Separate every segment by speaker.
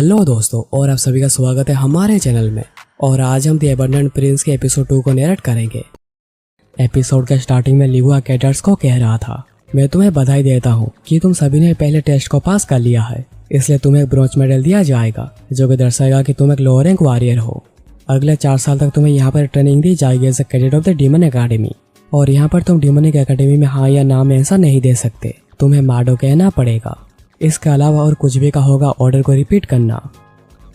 Speaker 1: Hello दोस्तों, और आप सभी का स्वागत है हमारे चैनल में। और आज हम द एबंडेंट प्रिंस के एपिसोड 2 को नरेट करेंगे। एपिसोड के स्टार्टिंग में लिवा कैडेट्स को कह रहा था, मैं तुम्हें बधाई देता हूँ कि तुम सभी ने पहले टेस्ट को पास कर लिया है, इसलिए तुम्हें एक ब्रोंज मेडल दिया जाएगा जो कि दर्शाएगा कि तुम एक लो रैंक वॉरियर हो। अगले 4 साल तक तुम्हें यहाँ पर ट्रेनिंग दी जाएगी as a cadet of the demon academy. और यहाँ पर तुम डीमनिक एकेडमी में हाँ या ना में आंसर नहीं दे सकते, तुम्हें माडो कहना पड़ेगा। इसके अलावा और कुछ भी का होगा ऑर्डर को रिपीट करना।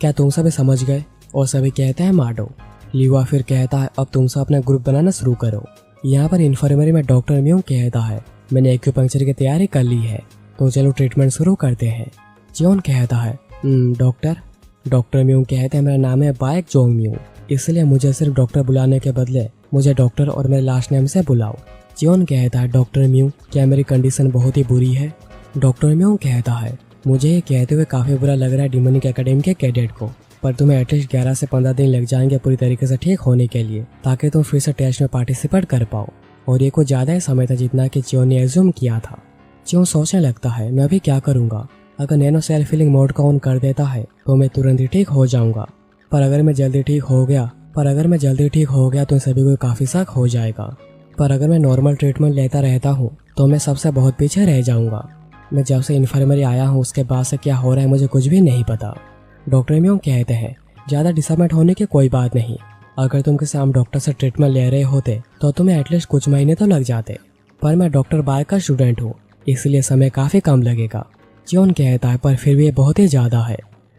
Speaker 1: क्या तुम सभी समझ गए? और सभी कहते हैं माडो। लिवा फिर कहता है, अब तुम सब अपना ग्रुप बनाना शुरू करो। यहाँ पर इन्फर्मरी में डॉक्टर म्यूंग कहता है, मैंने एक्यूपंक्चर की तैयारी कर ली है, तो चलो ट्रीटमेंट शुरू करते हैं। जियोन कहता है, डॉक्टर म्यूंग कहते हैं, मेरा नाम है बाइक जोंग म्यूंग, इसलिए मुझे सिर्फ डॉक्टर बुलाने के बदले मुझे डॉक्टर और मेरे लास्ट नेम से बुलाओ। जियोन कहता है, डॉक्टर म्यूंग क्या मेरी कंडीशन बहुत ही बुरी है? डॉक्टर म्यूंग कहता है, मुझे ये कहते हुए काफ़ी बुरा लग रहा है डीमनिक एकेडमी के कैडेट को, पर तुम्हें एटलीस्ट 11 से 15 दिन लग जाएंगे पूरी तरीके से ठीक होने के लिए, ताकि तुम फिर से टेस्ट में पार्टिसिपेट कर पाओ। और ये कुछ ज़्यादा ही समय था जितना कि जियोन ने एज्यूम किया था। जियोन सोचने लगता है, मैं अभी क्या करूँगा? अगर नैनो सेल्फ फीलिंग मोड को ऑन कर देता है तो मैं तुरंत ही ठीक हो जाऊँगा, पर अगर मैं जल्दी ठीक हो गया तो सभी को काफ़ी शक हो जाएगा। पर अगर मैं नॉर्मल ट्रीटमेंट लेता रहता हूँ तो मैं सबसे बहुत पीछे रह जाऊँगा। मैं जब से इन्फर्मरी आया हूँ उसके बाद से क्या हो रहा है मुझे कुछ भी नहीं पता। डॉक्टर म्यूंग कहते हैं, ज़्यादा डिसअपॉइंट होने की कोई बात नहीं, अगर तुम किसी आम डॉक्टर से ट्रीटमेंट ले रहे होते तो तुम्हें एटलीस्ट कुछ महीने तो लग जाते, पर मैं डॉक्टर बाय का स्टूडेंट हूँ, इसलिए समय काफ़ी कम लगेगा। जियोन कहता है, पर फिर भी ये बहुत ही ज़्यादा है।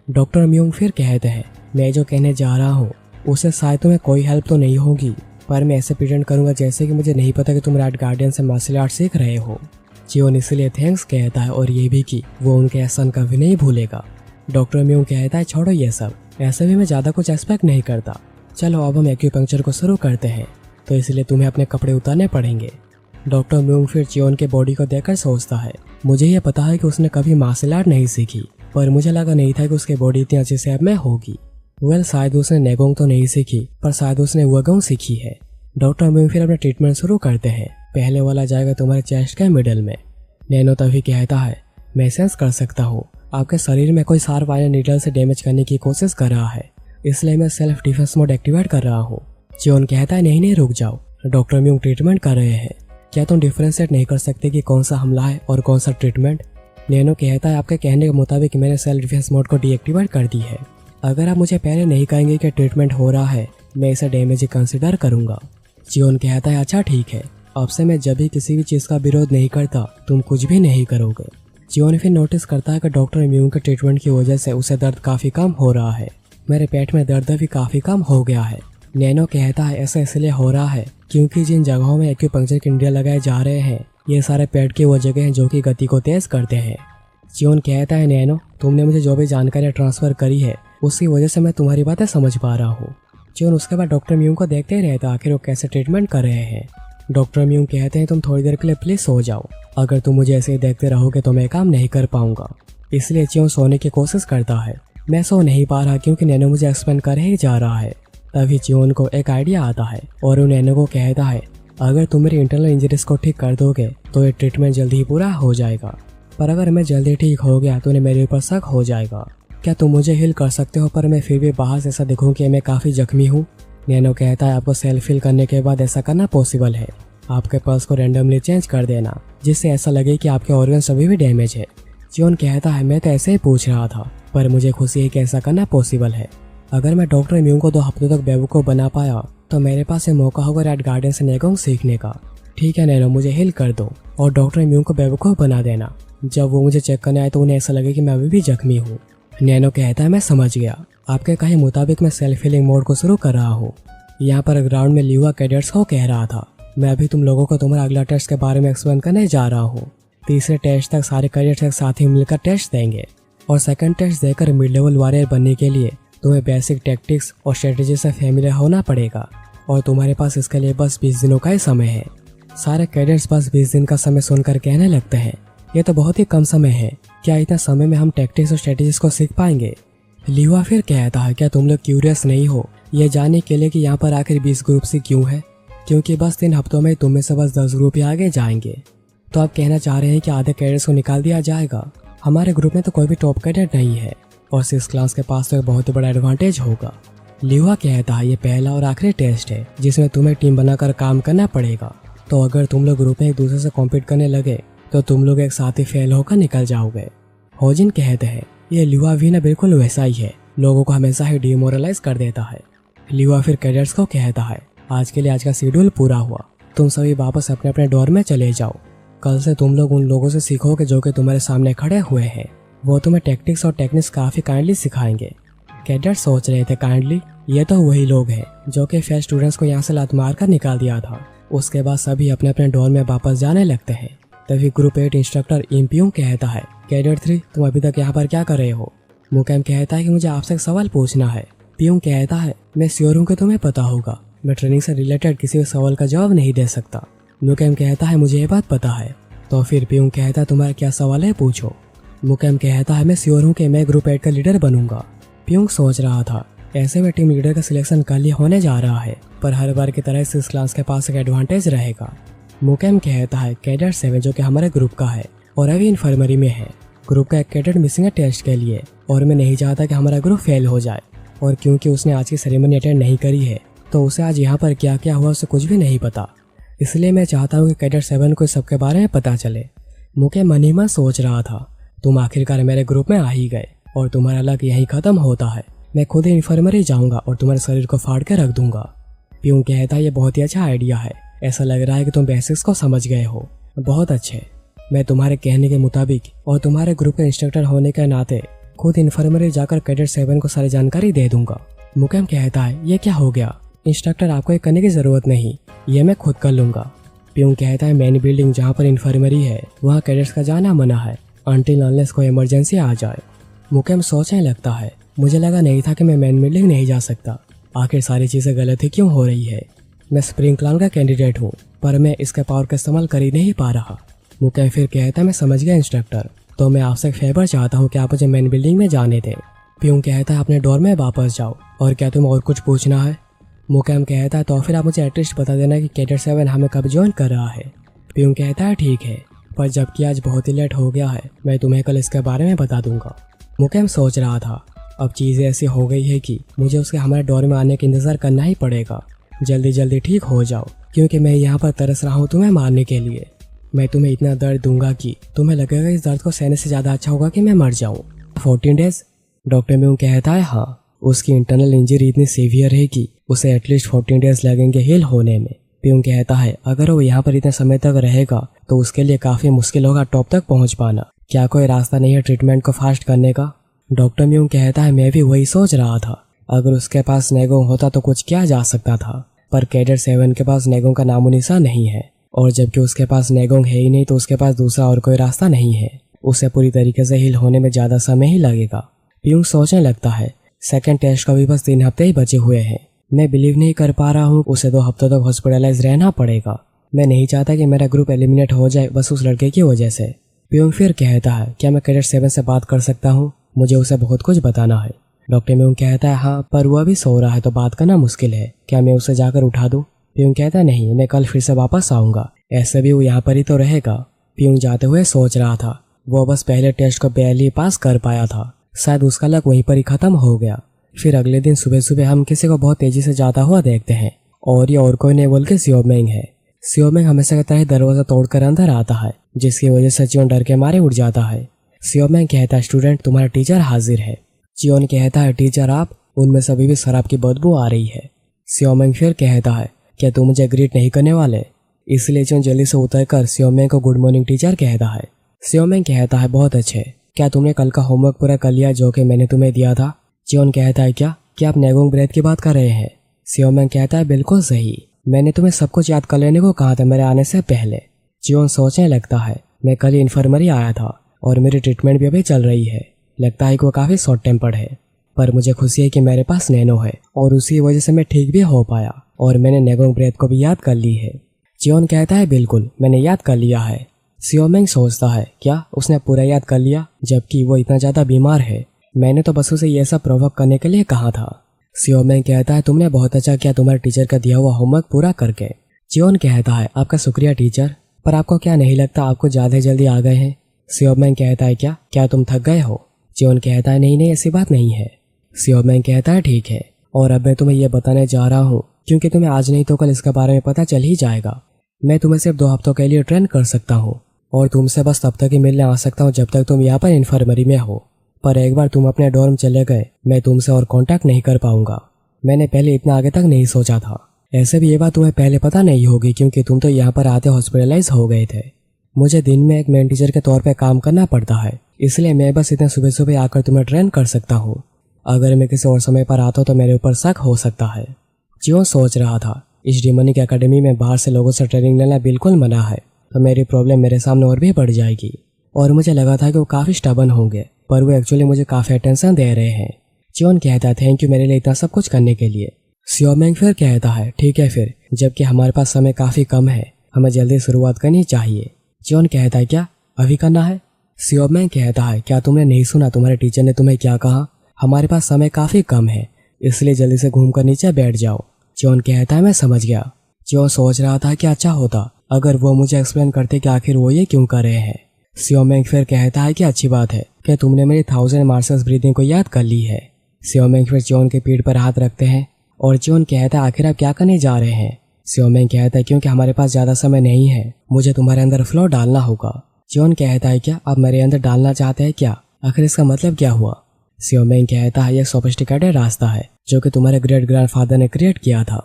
Speaker 1: डॉक्टर म्यूंग फिर कहते हैं, मैं जो कहने जा रहा हूँ उससे शायद तुम्हें कोई हेल्प तो नहीं होगी, पर मैं ऐसे प्रेजेंट करूँगा जैसे कि मुझे नहीं पता कि तुम रेड गार्डियन से मार्शल आर्ट सीख रहे हो। जियोन इसलिए थैंक्स कहता है और ये भी कि वो उनके एहसान कभी नहीं भूलेगा। डॉक्टर म्यूंग कहता है, छोड़ो ये सब, ऐसे भी मैं ज़्यादा कुछ एक्सपेक्ट नहीं करता, चलो अब हम एक्यूपंक्चर को शुरू करते हैं, तो इसलिए तुम्हें अपने कपड़े उतारने पड़ेंगे। डॉक्टर म्यूंग फिर जियोन के बॉडी को देखकर सोचता है, मुझे ये पता है कि उसने कभी मार्शल आर्ट नहीं सीखी, पर मुझे लगा नहीं था कि उसकी बॉडी इतनी अच्छी शेप में होगी। शायद उसने नेगोंग तो नहीं सीखी, पर शायद उसने वगोंग सीखी है। डॉक्टर म्यूंग फिर अपना ट्रीटमेंट शुरू करते हैं। पहले वाला जाएगा तुम्हारे चेस्ट के मिडल में। नैनो तभी कहता है, मैं सेंस कर सकता हूँ आपके शरीर में कोई शार्प आयरन नीडल से डैमेज करने की कोशिश कर रहा है, इसलिए मैं सेल्फ डिफेंस मोड एक्टिवेट कर रहा हूँ। जियोन कहता है, नहीं रुक जाओ, डॉक्टर म्यूंग ट्रीटमेंट कर रहे हैं, क्या तुम डिफ्रेंशिएट नहीं कर सकते कि कौन सा हमला है और कौन सा ट्रीटमेंट? नैनो कहता है, आपके कहने के मुताबिक मैंने सेल्फ डिफेंस मोड को डीएक्टिवेट कर दी है। अगर आप मुझे पहले नहीं कहेंगे कि ट्रीटमेंट हो रहा है, मैं इसे डैमेज ही कंसिडर करूंगा। जियोन कहता है, अच्छा ठीक है, अब से मैं जब भी किसी भी चीज़ का विरोध नहीं करता तुम कुछ भी नहीं करोगे। जियोन फिर नोटिस करता है कि डॉक्टर म्यूंग के ट्रीटमेंट की वजह से उसे दर्द काफ़ी कम हो रहा है। मेरे पेट में दर्द भी काफ़ी कम हो गया है। नैनो कहता है, ऐसा इसलिए हो रहा है क्योंकि जिन जगहों में एक्यूपंक्चर के इंडिया लगाए जा रहे हैं ये सारे पेट की वो जगह हैं जो कि गति को तेज करते हैं। जियोन कहता है, नैनो तुमने मुझे जो भी जानकारी ट्रांसफ़र करी है उसकी वजह से मैं तुम्हारी बातें समझ पा रहा हूँ। जियोन उसके बाद डॉक्टर म्यूंग को देखते ही रहता आखिर वो कैसे ट्रीटमेंट कर रहे हैं। डॉक्टर म्यूंग कहते हैं, तुम थोड़ी देर के लिए प्लीज सो जाओ, अगर तुम मुझे ऐसे ही देखते रहोगे तो मैं काम नहीं कर पाऊंगा। इसलिए जियोन सोने की कोशिश करता है। मैं सो नहीं पा रहा क्योंकि नैनो मुझे एक्सप्लेन कर ही जा रहा है। तभी जियोन को एक आइडिया आता है और वो नैनो को कहता है, अगर तुम मेरी इंटरनल इंजरीज को ठीक कर दोगे तो ये ट्रीटमेंट जल्दी ही पूरा हो जाएगा, पर अगर मैं जल्दी ठीक हो गया तो मेरे ऊपर शक हो जाएगा। क्या तुम मुझे हील कर सकते हो पर मैं फिर भी बाहर से ऐसा दिखूं कि मैं काफ़ी जख्मी हूँ? नैनो कहता है, आपको सेल्फ हील करने के बाद ऐसा करना पॉसिबल है, आपके पल्स को रैंडमली चेंज कर देना जिससे ऐसा लगे कि आपके ऑर्गन सभी भी डैमेज है। जियोन कहता है, मैं तो ऐसे ही पूछ रहा था, पर मुझे खुशी है कि ऐसा करना पॉसिबल है। अगर मैं डॉक्टर म्यूंग को 2 हफ्तों तक बेवकूफ़ बना पाया तो मेरे पास ये मौका होगा रेड गार्डन से नेगोंग सीखने का। ठीक है नैनो, मुझे हील कर दो और डॉक्टर म्यूंग को बेवकूफ़ बना देना। जब वो मुझे चेक करने आए तो उन्हें ऐसा लगे कि मैं अभी भी जख्मी हूँ। नैनो कहता है, मैं समझ गया, आपके कहे मुताबिक मैं सेल्फ हीलिंग मोड को शुरू कर रहा हूँ। यहाँ पर ग्राउंड में लिवा कैडेट्स को कह रहा था, मैं अभी तुम लोगों को तुम्हारा अगला टेस्ट के बारे में एक्सप्लेन करने जा रहा हूँ। तीसरे टेस्ट तक सारे कैडेट्स एक साथ ही मिलकर टेस्ट देंगे और सेकंड टेस्ट देकर मिड लेवल वॉरियर बनने के लिए तुम्हें बेसिक टैक्टिक्स और स्ट्रेटेजी से फैमिलियर होना पड़ेगा और तुम्हारे पास इसके लिए बस 20 दिनों का ही समय है। सारे कैडेट्स बस 20 दिन का समय सुनकर कहने लगते हैं, ये तो बहुत ही कम समय है, क्या इतना समय में हम टैक्टिक्स और स्ट्रेटेजीज को सीख पाएंगे? लिवा फिर कहता है, क्या तुम लोग क्यूरियस नहीं हो ये जानने के लिए कि यहाँ पर आखिर 20 ग्रुप से क्यों है? क्योंकि बस 3 हफ्तों में तुम में से बस 10 ग्रुप ही आगे जाएंगे। तो आप कहना चाह रहे हैं कि आधे कैडेट्स को निकाल दिया जाएगा? हमारे ग्रुप में तो कोई भी टॉप कैडेट नहीं है। और 6 क्लास के पास तो एक बहुत ही बड़ा एडवांटेज होगा। लिहुआ कहता है ये पहला और आखिरी टेस्ट है जिसमें तुम्हें टीम बनाकर काम करना पड़ेगा, तो अगर तुम लोग ग्रुप में एक दूसरे से कॉम्पीट करने लगे तो तुम लोग एक साथ ही फेल होकर निकल जाओगे। होजिन कहते हैं ये लिहुआ भी ना बिल्कुल वैसा ही है, लोगों को हमेशा ही डिमोरलाइज कर देता है। लिहुआ फिर कैडेट्स को कहता है आज के लिए आज का शेड्यूल पूरा हुआ, तुम सभी वापस अपने अपने डोर में चले जाओ। कल से तुम लोग उन लोगों से सीखोगे जो कि तुम्हारे सामने खड़े हुए हैं, वो तुम्हें टेक्टिक्स और टेक्निक्स काफी काइंडली सिखाएंगे। कैडेट्स सोच रहे थे काइंडली, ये तो वही लोग हैं जो कि फेल स्टूडेंट्स को यहाँ से लात मार कर निकाल दिया था। उसके बाद सभी अपने अपने डोर में वापस जाने लगते हैं। तभी ग्रुप 8 इंस्ट्रक्टर इम्पियोंग कहता है कैडेट 3 तुम अभी तक यहाँ पर क्या कर रहे हो। मुकेम कहता है कि मुझे आपसे एक सवाल पूछना है। पियोंग कहता है मैं श्योर हूँ कि तुम्हें पता होगा, मैं ट्रेनिंग से रिलेटेड किसी भी सवाल का जवाब नहीं दे सकता। मुकेम कहता है मुझे ये बात पता है। तो फिर पियोंग कहता है तुम्हारा क्या सवाल है पूछो। मुकेम कहता है मैं श्योर हूँ कि मैं ग्रुप 8 का लीडर बनूंगा। पियोंग सोच रहा था ऐसे में टीम लीडर का सिलेक्शन कल ही होने जा रहा है, पर हर बार की तरह 6 क्लास के पास एक एडवांटेज रहेगा। मुकेम कहता है कैडेट 7 जो कि हमारे ग्रुप का है और अभी इन्फर्मरी में है, ग्रुप का एक कैडेट मिसिंग है टेस्ट के लिए और मैं नहीं चाहता कि हमारा ग्रुप फेल हो जाए। और क्योंकि उसने आज की सेरेमनी अटेंड नहीं करी है तो उसे आज यहाँ पर क्या क्या हुआ उसे कुछ भी नहीं पता, इसलिए मैं चाहता हूँ कि कैडेट 7 को इस सब के बारे में पता चले। मुकेम मन ही मन सोच रहा था तुम आखिरकार मेरे ग्रुप में आ ही गए और तुम्हारा लक यहीं खत्म होता है, मैं खुद ही इन्फर्मरी जाऊंगा और तुम्हारे शरीर को फाड़ के रख दूंगा। पियोंग कहता है ये बहुत ही अच्छा आइडिया है, ऐसा लग रहा है कि तुम बेसिक्स को समझ गए हो। बहुत अच्छे, मैं तुम्हारे कहने के मुताबिक और तुम्हारे ग्रुप के इंस्ट्रक्टर होने के नाते खुद इन्फर्मरी जाकर कैडेट 7 को सारी जानकारी दे दूंगा। मुकेम कहता है ये क्या हो गया, इंस्ट्रक्टर आपको ये करने की जरूरत नहीं, ये मैं खुद कर लूंगा। पियोंग कहता है मेन बिल्डिंग जहाँ पर इन्फर्मरी है वहाँ कैडेट्स का जाना मना है अनटिल अनलेस कोई इमरजेंसी आ जाए। मुकेम सोचने लगता है मुझे लगा नहीं था कि मैं मेन बिल्डिंग नहीं जा सकता, आखिर सारी चीजें गलत ही क्यों हो रही है। मैं स्प्रिंग क्लान का कैंडिडेट हूँ पर मैं इसके पावर का इस्तेमाल कर ही नहीं पा रहा। मुकेम फिर कहता है मैं समझ गया इंस्ट्रक्टर, तो मैं आपसे एक फेवर चाहता हूँ कि आप मुझे मेन बिल्डिंग में जाने दें। पियोंग कहता है अपने डोर में वापस जाओ, और क्या तुम्हें और कुछ पूछना है। मुकेम कहता है तो फिर आप मुझे एटलीस्ट बता देना कि कैडेट 7 हमें कब ज्वाइन कर रहा है। पियोंग कहता है ठीक है, पर जबकि आज बहुत ही लेट हो गया है मैं तुम्हें कल इसके बारे में बता दूंगा। मुकेम सोच रहा था अब चीज़ें ऐसी हो गई है कि मुझे उसके हमारे डोर में आने का इंतजार करना ही पड़ेगा। जल्दी जल्दी ठीक हो जाओ क्योंकि मैं यहाँ पर तरस रहा हूँ तुम्हें मारने के लिए। मैं तुम्हें इतना दर्द दूंगा कि तुम्हें लगेगा इस दर्द को सहने से ज़्यादा अच्छा होगा कि मैं मर जाऊँ। 14 डेज, डॉक्टर म्यूंग कहता है हाँ, उसकी इंटरनल इंजरी इतनी सीवियर है कि उसे एटलीस्ट 14 डेज लगेंगे हील होने में। प्यूंग कहता है अगर वो यहाँ पर इतने समय तक रहेगा तो उसके लिए काफ़ी मुश्किल होगा टॉप तक पहुँच पाना। क्या कोई रास्ता नहीं है ट्रीटमेंट को फास्ट करने का। डॉक्टर म्यूंग कहता है मैं भी वही सोच रहा था, अगर उसके पास नेगोंग होता तो कुछ किया जा सकता था, पर कैडेट 7 के पास नेगोंग का नामो निशान नहीं है, और जबकि उसके पास नेगोंग है ही नहीं तो उसके पास दूसरा और कोई रास्ता नहीं है। उसे पूरी तरीके से हील होने में ज़्यादा समय ही लगेगा। प्यूंग सोचने लगता है सेकेंड टेस्ट का भी बस 3 हफ्ते ही बचे हुए हैं, मैं बिलीव नहीं कर पा रहा हूँ उसे 2 हफ्तों तक हॉस्पिटलाइज रहना पड़ेगा। मैं नहीं चाहता कि मेरा ग्रुप एलिमिनेट हो जाए बस उस लड़के की वजह से। प्यूंग फिर कहता है क्या मैं कैडेट 7 से बात कर सकता हूँ, मुझे उसे बहुत कुछ बताना है। डॉक्टर म्यूंग कहता है हाँ, पर वो अभी सो रहा है तो बात करना मुश्किल है, क्या मैं उसे जाकर उठा दूँ। प्यूंग कहता है नहीं, मैं कल फिर से वापस आऊँगा, ऐसे भी वो यहाँ पर ही तो रहेगा। प्यूंग जाते हुए सोच रहा था वो बस पहले टेस्ट को barely पास कर पाया था, शायद उसका लक वहीं पर ही खत्म हो गया। फिर अगले दिन सुबह सुबह हम किसी को बहुत तेजी से जाता हुआ देखते हैं, और ये और कोई नहीं बोल के सियोमेंग है। सियोमेंग हमेशा की तरह दरवाजा तोड़कर अंदर आता है, जिसकी वजह से चियोन डर के मारे उठ जाता है। सियोमेंग कहता है स्टूडेंट तुम्हारा टीचर हाजिर है। चियोन कहता है टीचर आप, उनमें से अभी भी शराब की बदबू आ रही है। सियोमेंग फिर कहता है क्या तुम मुझे ग्रीट नहीं करने वाले, इसलिए चियोन जल्दी से उतरकर सियोमेंग को गुड मॉर्निंग टीचर कहता है। सियोमेंग कहता है बहुत अच्छे, क्या तुमने कल का होमवर्क पूरा कर लिया जो कि मैंने तुम्हें दिया था। चियोन कहता है क्या आप नेगोंग ब्रेथ की बात कर रहे हैं। सियोमेंग कहता है बिल्कुल सही, मैंने तुम्हें सब कुछ याद कर लेने को कहा था मेरे आने से पहले। चियोन सोचने लगता है मैं कल ही इन्फर्मरी आया था और मेरी ट्रीटमेंट भी अभी चल रही है, लगता है कि वो काफ़ी शॉर्ट टेम्पर्ड है, पर मुझे खुशी है कि मेरे पास नैनो है और उसी वजह से मैं ठीक भी हो पाया और मैंने नेगोंग ब्रेथ को भी याद कर ली है। चियोन कहता है बिल्कुल मैंने याद कर लिया है। सियोमेंग सोचता है क्या उसने पूरा याद कर लिया जबकि वो इतना ज़्यादा बीमार है, मैंने तो बस उसे ये सब प्रोवोक करने के लिए कहा था। सियोमेंग कहता है तुमने बहुत अच्छा किया तुम्हारे टीचर का दिया हुआ होमवर्क पूरा करके। चियोन कहता है आपका शुक्रिया टीचर, पर आपको क्या नहीं लगता आपको ज़्यादा जल्दी आ गए हैं। सियोमेंग कहता है क्या तुम थक गए हो। चियोन कहता है नहीं ऐसी बात नहीं है। सियोमेंग कहता है ठीक है, और अब मैं तुम्हें यह बताने जा रहा हूँ क्योंकि तुम्हें आज नहीं तो कल इसके बारे में पता चल ही जाएगा। मैं तुम्हें सिर्फ 2 हफ्तों के लिए ट्रेन कर सकता हूँ और तुमसे बस तब तक ही मिलने आ सकता हूँ जब तक तुम यहाँ पर इन्फर्मरी में हो। पर एक बार तुम अपने डॉर्म चले गए मैं तुमसे और कांटेक्ट नहीं कर पाऊंगा। मैंने पहले इतना आगे तक नहीं सोचा था। ऐसे भी ये बात तुम्हें पहले पता नहीं होगी क्योंकि तुम तो यहाँ पर आते हॉस्पिटलाइज हो गए थे। मुझे दिन में एक मेन टीचर के तौर पर काम करना पड़ता है, इसलिए मैं बस इतने सुबह सुबह आकर तुम्हें ट्रेन कर सकता हूँ। अगर मैं किसी और समय पर आता हूँ तो मेरे ऊपर शक हो सकता है। जियोन सोच रहा था इस डिमोनिक एकेडमी में बाहर से लोगों से ट्रेनिंग लेना बिल्कुल मना है, तो मेरी प्रॉब्लम मेरे सामने और भी बढ़ जाएगी। और मुझे लगा था कि वो काफ़ी स्टबन होंगे, पर वो एक्चुअली मुझे काफ़ी अटेंशन दे रहे हैं। जियोन कहता है थैंक यू मेरे लिए इतना सब कुछ करने के लिए। सियोमेंग फिर कहता है ठीक है फिर, जबकि हमारे पास समय काफ़ी कम है, हमें जल्दी शुरुआत करनी चाहिए। जियोन कहता है क्या अभी करना है? सियोमेंग कहता है क्या तुमने नहीं सुना तुम्हारे टीचर ने तुम्हें क्या कहा? हमारे पास समय काफ़ी कम है, इसलिए जल्दी से घूमकर नीचे बैठ जाओ। जियोन कहता है मैं समझ गया। जियोन सोच रहा था कि अच्छा होता अगर वो मुझे एक्सप्लेन करते कि आखिर वो ये क्यों कर रहे हैं। सियोमेंग फिर कहता है कि अच्छी बात है कि तुमने मेरी 1000 मार्शल्स ब्रीदिंग को याद कर ली है। सियोमेंग फिर जियोन के पीठ पर हाथ रखते हैं और जियोन कहता है आखिर आप क्या करने जा रहे हैं? सियोमेंग कहता है क्योंकि हमारे पास ज़्यादा समय नहीं है, मुझे तुम्हारे अंदर फ्लो डालना होगा। जियोन कहता है क्या आप मेरे अंदर डालना चाहते हैं क्या? आखिर इसका मतलब क्या हुआ? सियोमेंग कहता है यह सोफिस्टिकेटेड रास्ता है जो कि तुम्हारे ग्रेट ग्रैंडफादर ने क्रिएट किया था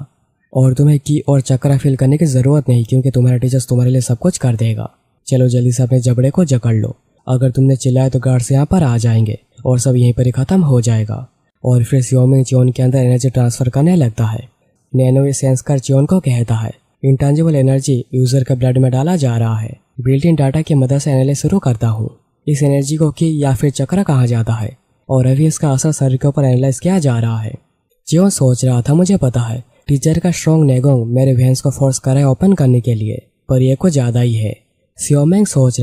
Speaker 1: और तुम्हें की और चक्रा फिल करने की जरूरत नहीं क्योंकि तुम्हारा टीचर्स तुम्हारे लिए सब कुछ कर देगा। चलो जल्दी से अपने जबड़े को जकड़ लो, अगर तुमने चिल्लाया तो गार्ड्स यहाँ पर आ जाएंगे और सब यहीं पर ही खत्म हो जाएगा। और फिर सियोमेंग जियोन के अंदर एनर्जी ट्रांसफर करने लगता है। नैनो सेंस कर जियोन को कहता है इंटेंजिबल एनर्जी यूजर के ब्लड में डाला जा रहा है। बिल्ट इन डाटा की मदद से एनालिसिस शुरू करता हूँ। इस एनर्जी को की या फिर चक्रा कहा जाता है और अभी इसका असर शरीर के ऊपर एनालाइज किया जा रहा है। जियोन सोच रहा था मुझे पता है टीचर का स्ट्रॉन्ग नेगोंग मेरे वेंस को फोर्स कर रहा है ओपन करने के लिए, पर यह कुछ ज्यादा ही है। सियोमेंग सोच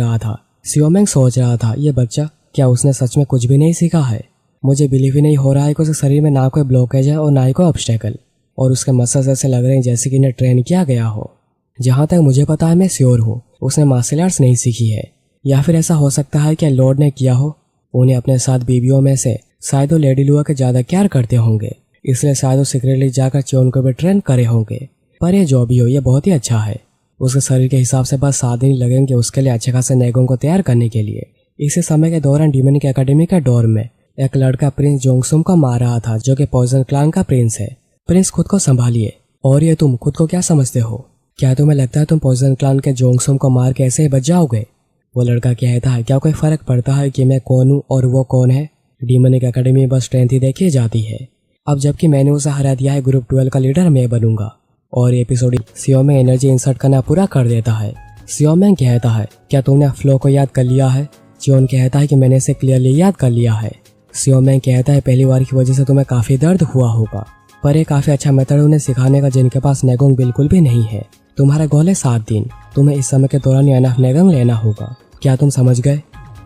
Speaker 1: रहा था ये बच्चा क्या उसने सच में कुछ भी नहीं सीखा है? मुझे बिलीव ही नहीं हो रहा है कि उसके शरीर में ना कोई ब्लॉकेज है और ना ही कोई ऑब्स्टेकल, और उसके मसल्स ऐसे लग रहे हैं जैसे कि इन्हें ट्रेन किया गया हो। जहाँ तक मुझे पता है मैं श्योर हूँ उसने मार्शल आर्ट्स नहीं सीखी है, या फिर ऐसा हो सकता है कि लॉर्ड ने किया हो। उन्हें अपने साथ बीवियों में से शायद वो लेडी लुआ के ज़्यादा केयर करते होंगे, इसलिए शायद वो सीक्रेटली जाकर चियोन को भी ट्रेन करे होंगे। पर ये जो भी हो ये बहुत ही अच्छा है। उसके शरीर के हिसाब से बस 7 दिन लगेंगे उसके लिए अच्छे खासे नेगों को तैयार करने के लिए। इसी समय के दौरान डिमोनिक एकेडमी के डोर में एक लड़का प्रिंस जोंगसुम को मार रहा था जो कि पॉइजन क्लान का प्रिंस है। प्रिंस खुद को संभालिए। और ये तुम खुद को क्या समझते हो? क्या तुम्हें लगता है तुम पॉइजन क्लान के जोंगसुम को मार के ऐसे ही बच जाओगे? वो लड़का कहता है क्या कोई फर्क पड़ता है कि मैं कौन हूँ और वो कौन है? डिमोनिक एकेडमी में बस स्ट्रेंथ ही देखी जाती है। अब जबकि मैंने उसे हरा दिया है ग्रुप 12 का लीडर मैं बनूंगा। और एपिसोड सियोमेंग एनर्जी इंसर्ट करना पूरा कर देता है। सियोमेंग कहता है क्या तुमने फ्लो को याद कर लिया है? जियोन कहता है कि मैंने इसे क्लियरली याद कर लिया है। सियोमेंग कहता है पहली बार की वजह से तुम्हें काफी दर्द हुआ होगा, पर एक काफी अच्छा मेथड उन्हें सिखाने का जिनके पास नेगोंग बिल्कुल भी नहीं है। तुम्हारा गोल है 7 दिन, तुम्हें इस समय के दौरान एनफ नेगोंग लेना होगा। क्या तुम समझ गए?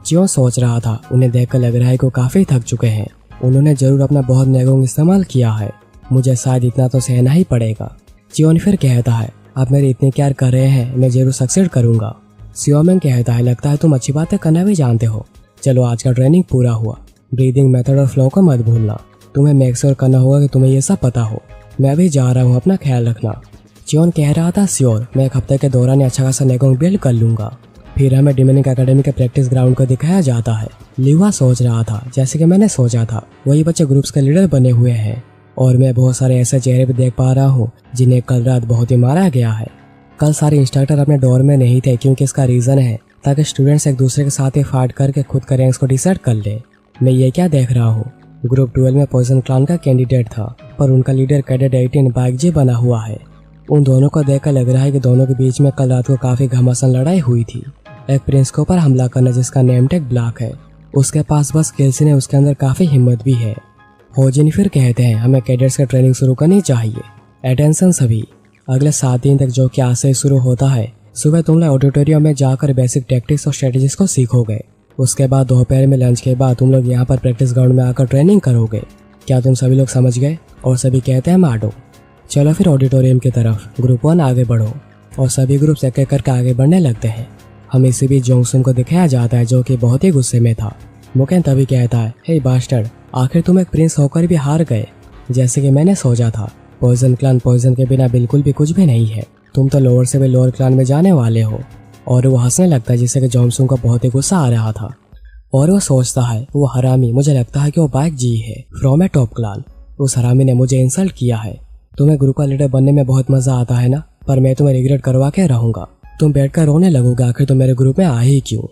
Speaker 1: जियोन सोच रहा था उन्हें देखकर लग रहा है कि वो काफी थक चुके हैं। उन्होंने जरूर अपना बहुत नेगोंग इस्तेमाल किया है, मुझे शायद इतना तो सहना ही पड़ेगा। जियोन फिर कहता है आप मेरी इतनी केयर कर रहे हैं, मैं जरूर सक्सेड करूंगा। सियोमेंग कहता है लगता है तुम अच्छी बातें करना भी जानते हो। चलो आज का ट्रेनिंग पूरा हुआ। ब्रीदिंग मेथड और फ्लो को मत भूलना। तुम्हें मेक श्योर करना होगा कि तुम्हें ये सब पता हो। मैं भी जा रहा हूँ, अपना ख्याल रखना। जियोन कह रहा था श्योर, मैं 1 हफ्ते के दौरान अच्छा खासा नेगोंग बिल्ड कर लूंगा। फिर हमें डिमोनिक एकेडमी के प्रैक्टिस ग्राउंड को दिखाया जाता है। लिवा सोच रहा था जैसे कि मैंने सोचा था वही बच्चे ग्रुप्स के लीडर बने हुए हैं, और मैं बहुत सारे ऐसे चेहरे भी देख पा रहा हूँ जिन्हें कल रात बहुत ही मारा गया है। कल सारे इंस्ट्रक्टर अपने डोर में नहीं थे क्योंकि इसका रीजन है ताकि स्टूडेंट्स एक दूसरे के साथ ही फाइट करके खुद का रैंक्स को डिसाइड कर ले। मैं ये क्या देख रहा हूँ? ग्रुप 12 में पॉइजन क्लान का कैंडिडेट था, पर उनका लीडर कैडेट 18 बाइक जी बना हुआ है। उन दोनों को देखकर लग रहा है कि दोनों के बीच में कल रात को काफी घमासान लड़ाई हुई थी। एक प्रिंस के ऊपर हमला करना जिसका नेम टैग ब्लैक है, उसके पास बस स्किल्स ने, उसके अंदर काफी हिम्मत भी है। होजिन फिर कहते हैं हमें कैडेट्स का ट्रेनिंग शुरू करनी चाहिए। अटेंशन सभी, अगले 7 दिन तक जो कि आज से शुरू होता है, सुबह तुम लोग ऑडिटोरियम में जाकर बेसिक टैक्टिक्स और स्ट्रेटेजीज को सीखोगे। उसके बाद दोपहर में लंच के बाद तुम लोग यहाँ पर प्रैक्टिस ग्राउंड में आकर ट्रेनिंग करोगे। क्या तुम सभी लोग समझ गए? और सभी कहते हैं माडो। चलो फिर ऑडिटोरियम की तरफ ग्रुप 1 आगे बढ़ो, और सभी ग्रुप्स एक एक करके आगे बढ़ने लगते हैं। हमें इसी बीच जोंगसुम को दिखाया जाता है जो कि बहुत ही गुस्से में था। मुकेम तभी कहता है, हे बास्टर्ड, आखिर तुम एक प्रिंस होकर भी हार गए। जैसे कि मैंने सोचा था, पॉइजन क्लान पॉइजन के बिना बिल्कुल भी कुछ भी नहीं है। तुम तो लोअर से भी लोअर क्लान में जाने वाले हो। और वो हंसने लगता है, जिससे कि जॉनसून को बहुत ही गुस्सा आ रहा था। और वो सोचता है, वो हरामी, मुझे लगता है कि वो बाइक जी है फ्रॉम ए टॉप क्लान। उस हरामी ने मुझे इंसल्ट किया है। तुम्हें ग्रुप का लीडर बनने में बहुत मजा आता है ना, पर मैं तुम्हें रिग्रेट करवा के रहूंगा। तुम बैठकर रोने लगोगे, आखिर तुम मेरे ग्रुप में आ ही क्यों।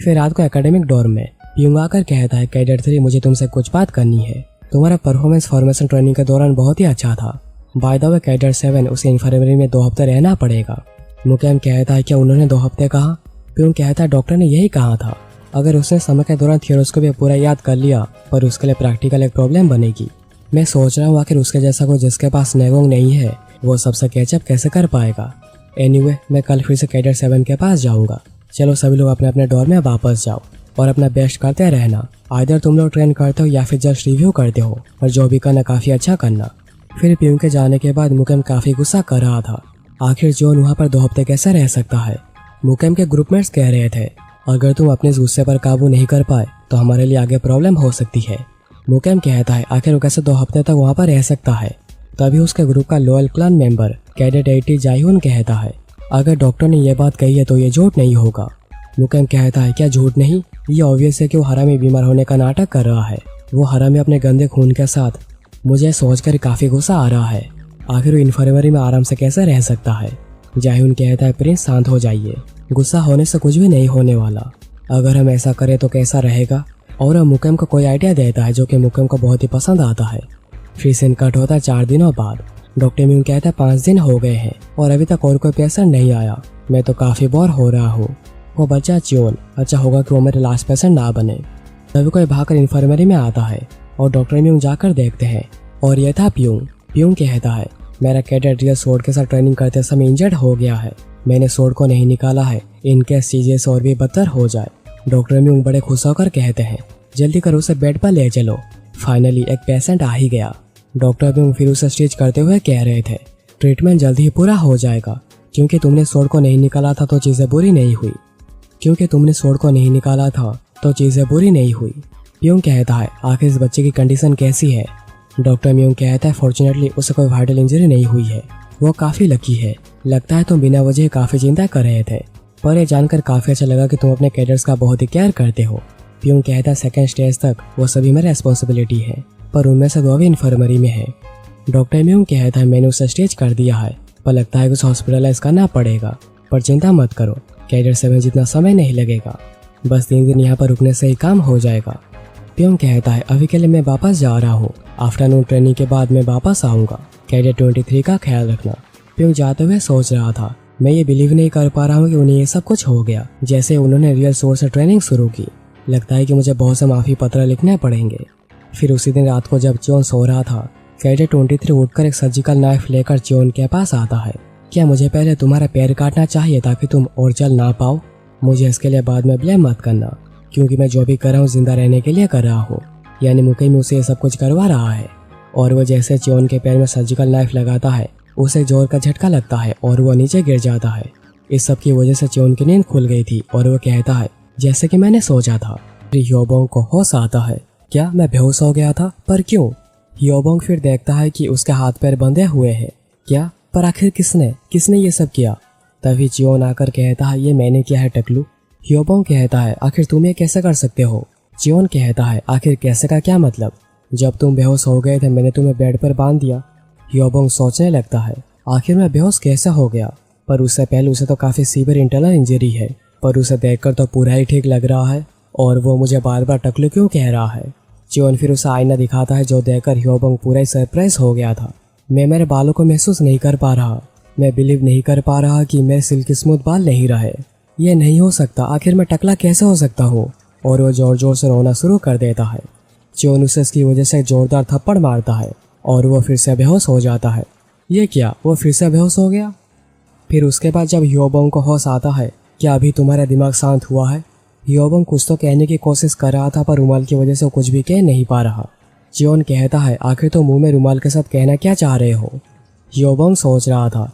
Speaker 1: फिर रात को एकेडमिक डोर्म में प्यूंग आकर कहता है, कैडेट 3, मुझे तुमसे कुछ बात करनी है। तुम्हारा परफॉर्मेंस फॉर्मेशन ट्रेनिंग के दौरान बहुत ही अच्छा था। बाय द वे कैडेट 7, उसे इन्फर्मरी में 2 हफ्ते रहना पड़ेगा। मुकेम कहता है, क्या उन्होंने 2 हफ्ते कहा? प्यूंग कहता है, डॉक्टर ने यही कहा था। अगर उसने समय के दौरान थियोरीज को भी पूरा याद कर लिया, पर उसके लिए प्रैक्टिकल एक प्रॉब्लम बनेगी। मैं सोच रहा हूँ आखिर उसके जैसा कोई जिसके पास नेगोंग नहीं है, वो सबसे कैचअप कैसे कर पाएगा। एनीवे, मैं कल फिर से कैडेट 7 के पास जाऊंगा। चलो सभी लोग अपने अपने डोर में वापस जाओ और अपना बेस्ट करते रहना। आइदर तुम लोग ट्रेन करते हो या फिर जस्ट रिव्यू करते हो, और जो भी करना काफी अच्छा करना। फिर प्यूंग के जाने के बाद मुकेम काफी गुस्सा कर रहा था। आखिर जॉन वहाँ पर 2 हफ्ते कैसे रह सकता है। मुकेम के ग्रुपमेट्स कह रहे थे, अगर तुम अपने गुस्से पर काबू नहीं कर पाए तो हमारे लिए आगे प्रॉब्लम हो सकती है। मुकेम कहता है, आखिर वो कैसे 2 हफ्ते तक वहाँ पर रह सकता है। तभी उसके ग्रुप का लोयल क्लान मेंबर कैडेट 80 जायहुन कहता है, अगर डॉक्टर ने यह बात कही है तो ये झूठ नहीं होगा। मुकेम कहता है, क्या झूठ नहीं? ये ऑब्वियस है कि वो हरामी बीमार होने का नाटक कर रहा है। वो हरामी अपने गंदे खून के साथ। मुझे सोचकर काफी गुस्सा आ रहा है। आखिर वो इन्फर्मरी में आराम से कैसे रह सकता है। जायहुन कहता है, प्रिंस शांत हो जाइए, गुस्सा होने से कुछ भी नहीं होने वाला। अगर हम ऐसा करें तो कैसा रहेगा। और वह मुकेम को कोई आइडिया देता है जो कि मुकेम को बहुत ही पसंद आता है। फिर सीन कट होता है 4 दिनों बाद। डॉक्टर म्यूंग कहता है, 5 दिन हो गए हैं और अभी तक और कोई पेशेंट नहीं आया। मैं तो काफी बोर हो रहा हूँ। वो बच्चा चियोन, अच्छा होगा कि वो मेरे लास्ट पेशेंट ना बने। तभी कोई भागकर इन्फर्मरी में आता है और डॉक्टर म्यूंग जाकर देखते हैं, और यह था प्यूंग। प्यूंग कहता है, मेरा कैडेट रियल सोर्ड के साथ ट्रेनिंग करते समय इंजर्ड हो गया है। मैंने सोर्ड को नहीं निकाला है, इनकेस चीजें से और भी बदतर हो जाए। डॉक्टर म्यूंग बड़े खुश होकर कहते हैं, जल्दी कर उसे बेड पर ले चलो। फाइनली एक पेशेंट आ ही गया। डॉक्टर म्यूंग फिर उसे स्टिच करते हुए कह रहे थे, ट्रीटमेंट जल्दी ही पूरा हो जाएगा, क्योंकि तुमने सोर्ड को नहीं निकाला था तो चीजें बुरी नहीं हुई। प्यूंग कहता है, आखिर इस बच्चे की कंडीशन कैसी है। डॉक्टर म्यूंग कहता है, फॉर्चुनेटली उसे कोई वाइटल इंजरी नहीं हुई है। वो काफी लकी है। लगता है तुम बिना वजह काफी चिंता कर रहे थे, पर यह जानकर काफी अच्छा लगा कि तुम अपने कैडेट्स का बहुत ही केयर करते हो। प्यूंग कहता है, 2nd स्टेज तक वो सभी मेरी रेस्पॉन्सिबिलिटी है, पर उनमें से 2 भी इन्फर्मरी में है। डॉक्टर म्यूंग कहता है, मैंने उसे स्टेज कर दिया है, पर लगता है कि उसे हॉस्पिटलाइज करना पड़ेगा। पर चिंता मत करो, कैडेट 7 जितना समय नहीं लगेगा, बस 3 दिन यहाँ पर रुकने से ही काम हो जाएगा। प्यूंग कहता है, अभी के लिए मैं वापस जा रहा हूँ, आफ्टरनून ट्रेनिंग के बाद मैं वापस आऊंगा। कैडेट 23 का ख्याल रखना। प्यूंग जाते हुए सोच रहा था, मैं ये बिलीव नहीं कर पा रहा हूँ कि उन्हें ये सब कुछ हो गया, जैसे उन्होंने रियल सोर्स से ट्रेनिंग शुरू की। लगता है कि मुझे बहुत से माफी पत्र लिखने पड़ेंगे। फिर उसी दिन रात को जब चियोन सो रहा था, कैडेट 23 उठकर एक सर्जिकल नाइफ लेकर चियोन के पास आता है। क्या मुझे पहले तुम्हारा पैर काटना चाहिए ताकि तुम और चल ना पाओ? मुझे इसके लिए बाद में ब्लेम मत करना, क्योंकि मैं जो भी कर रहा हूँ जिंदा रहने के लिए कर रहा हूँ। यानी मुकेम उसे ये सब कुछ करवा रहा है। और वो जैसे चियोन के पैर में सर्जिकल नाइफ लगाता है, उसे जोर का झटका लगता है और वो नीचे गिर जाता है। इस सब की वजह से चियोन की नींद खुल गई थी और वो कहता है, जैसे कि मैंने सोचा था। ह्योबोंग को होश आता है, क्या मैं बेहोश हो गया था? पर क्यों? ह्योबोंग फिर देखता है कि उसके हाथ पैर बंधे हुए हैं। क्या? पर आखिर किसने ये सब किया? तभी चियोन आकर कहता है, ये मैंने किया है टकलू। ह्योबोंग कहता है, आखिर तुम ये कैसे कर सकते हो? चियोन कहता है, आखिर कैसे का क्या मतलब? जब तुम बेहोश हो गए थे मैंने तुम्हें बेड पर बांध दिया। ह्योबोंग सोचने लगता है, आखिर मैं बेहोश कैसे हो गया? पर उससे पहले उसे तो काफी सीवियर इंटरनल इंजरी है, पर उसे देखकर तो पूरा ही ठीक लग रहा है। और वो मुझे बार बार टकलू क्यों कह रहा है? चियोन फिर उसे आईना दिखाता है, जो देखकर ह्योबोंग पूरा ही सरप्राइज हो गया था। मैं मेरे बालों को महसूस नहीं कर पा रहा। मैं बिलीव नहीं कर पा रहा कि मेरे सिल्की स्मूथ बाल नहीं रहे। ये नहीं हो सकता, आखिर मैं टकला कैसे हो सकता हूँ? और वो जोर जोर से रोना शुरू कर देता है। चियोन उसे इसकी वजह से जोरदार थप्पड़ मारता है और वो फिर से बेहोश हो जाता है। ये क्या, वो फिर से बेहोश हो गया? फिर उसके बाद जब ह्योबोंग को होश आता है, क्या अभी तुम्हारा दिमाग शांत हुआ है? ह्योबोंग कुछ तो कहने की कोशिश कर रहा था, पर रुमाल की वजह से वो कुछ भी कह नहीं पा रहा। चियोन कहता है, आखिर तो मुंह में रुमाल के साथ कहना क्या चाह रहे हो? ह्योबोंग सोच रहा था,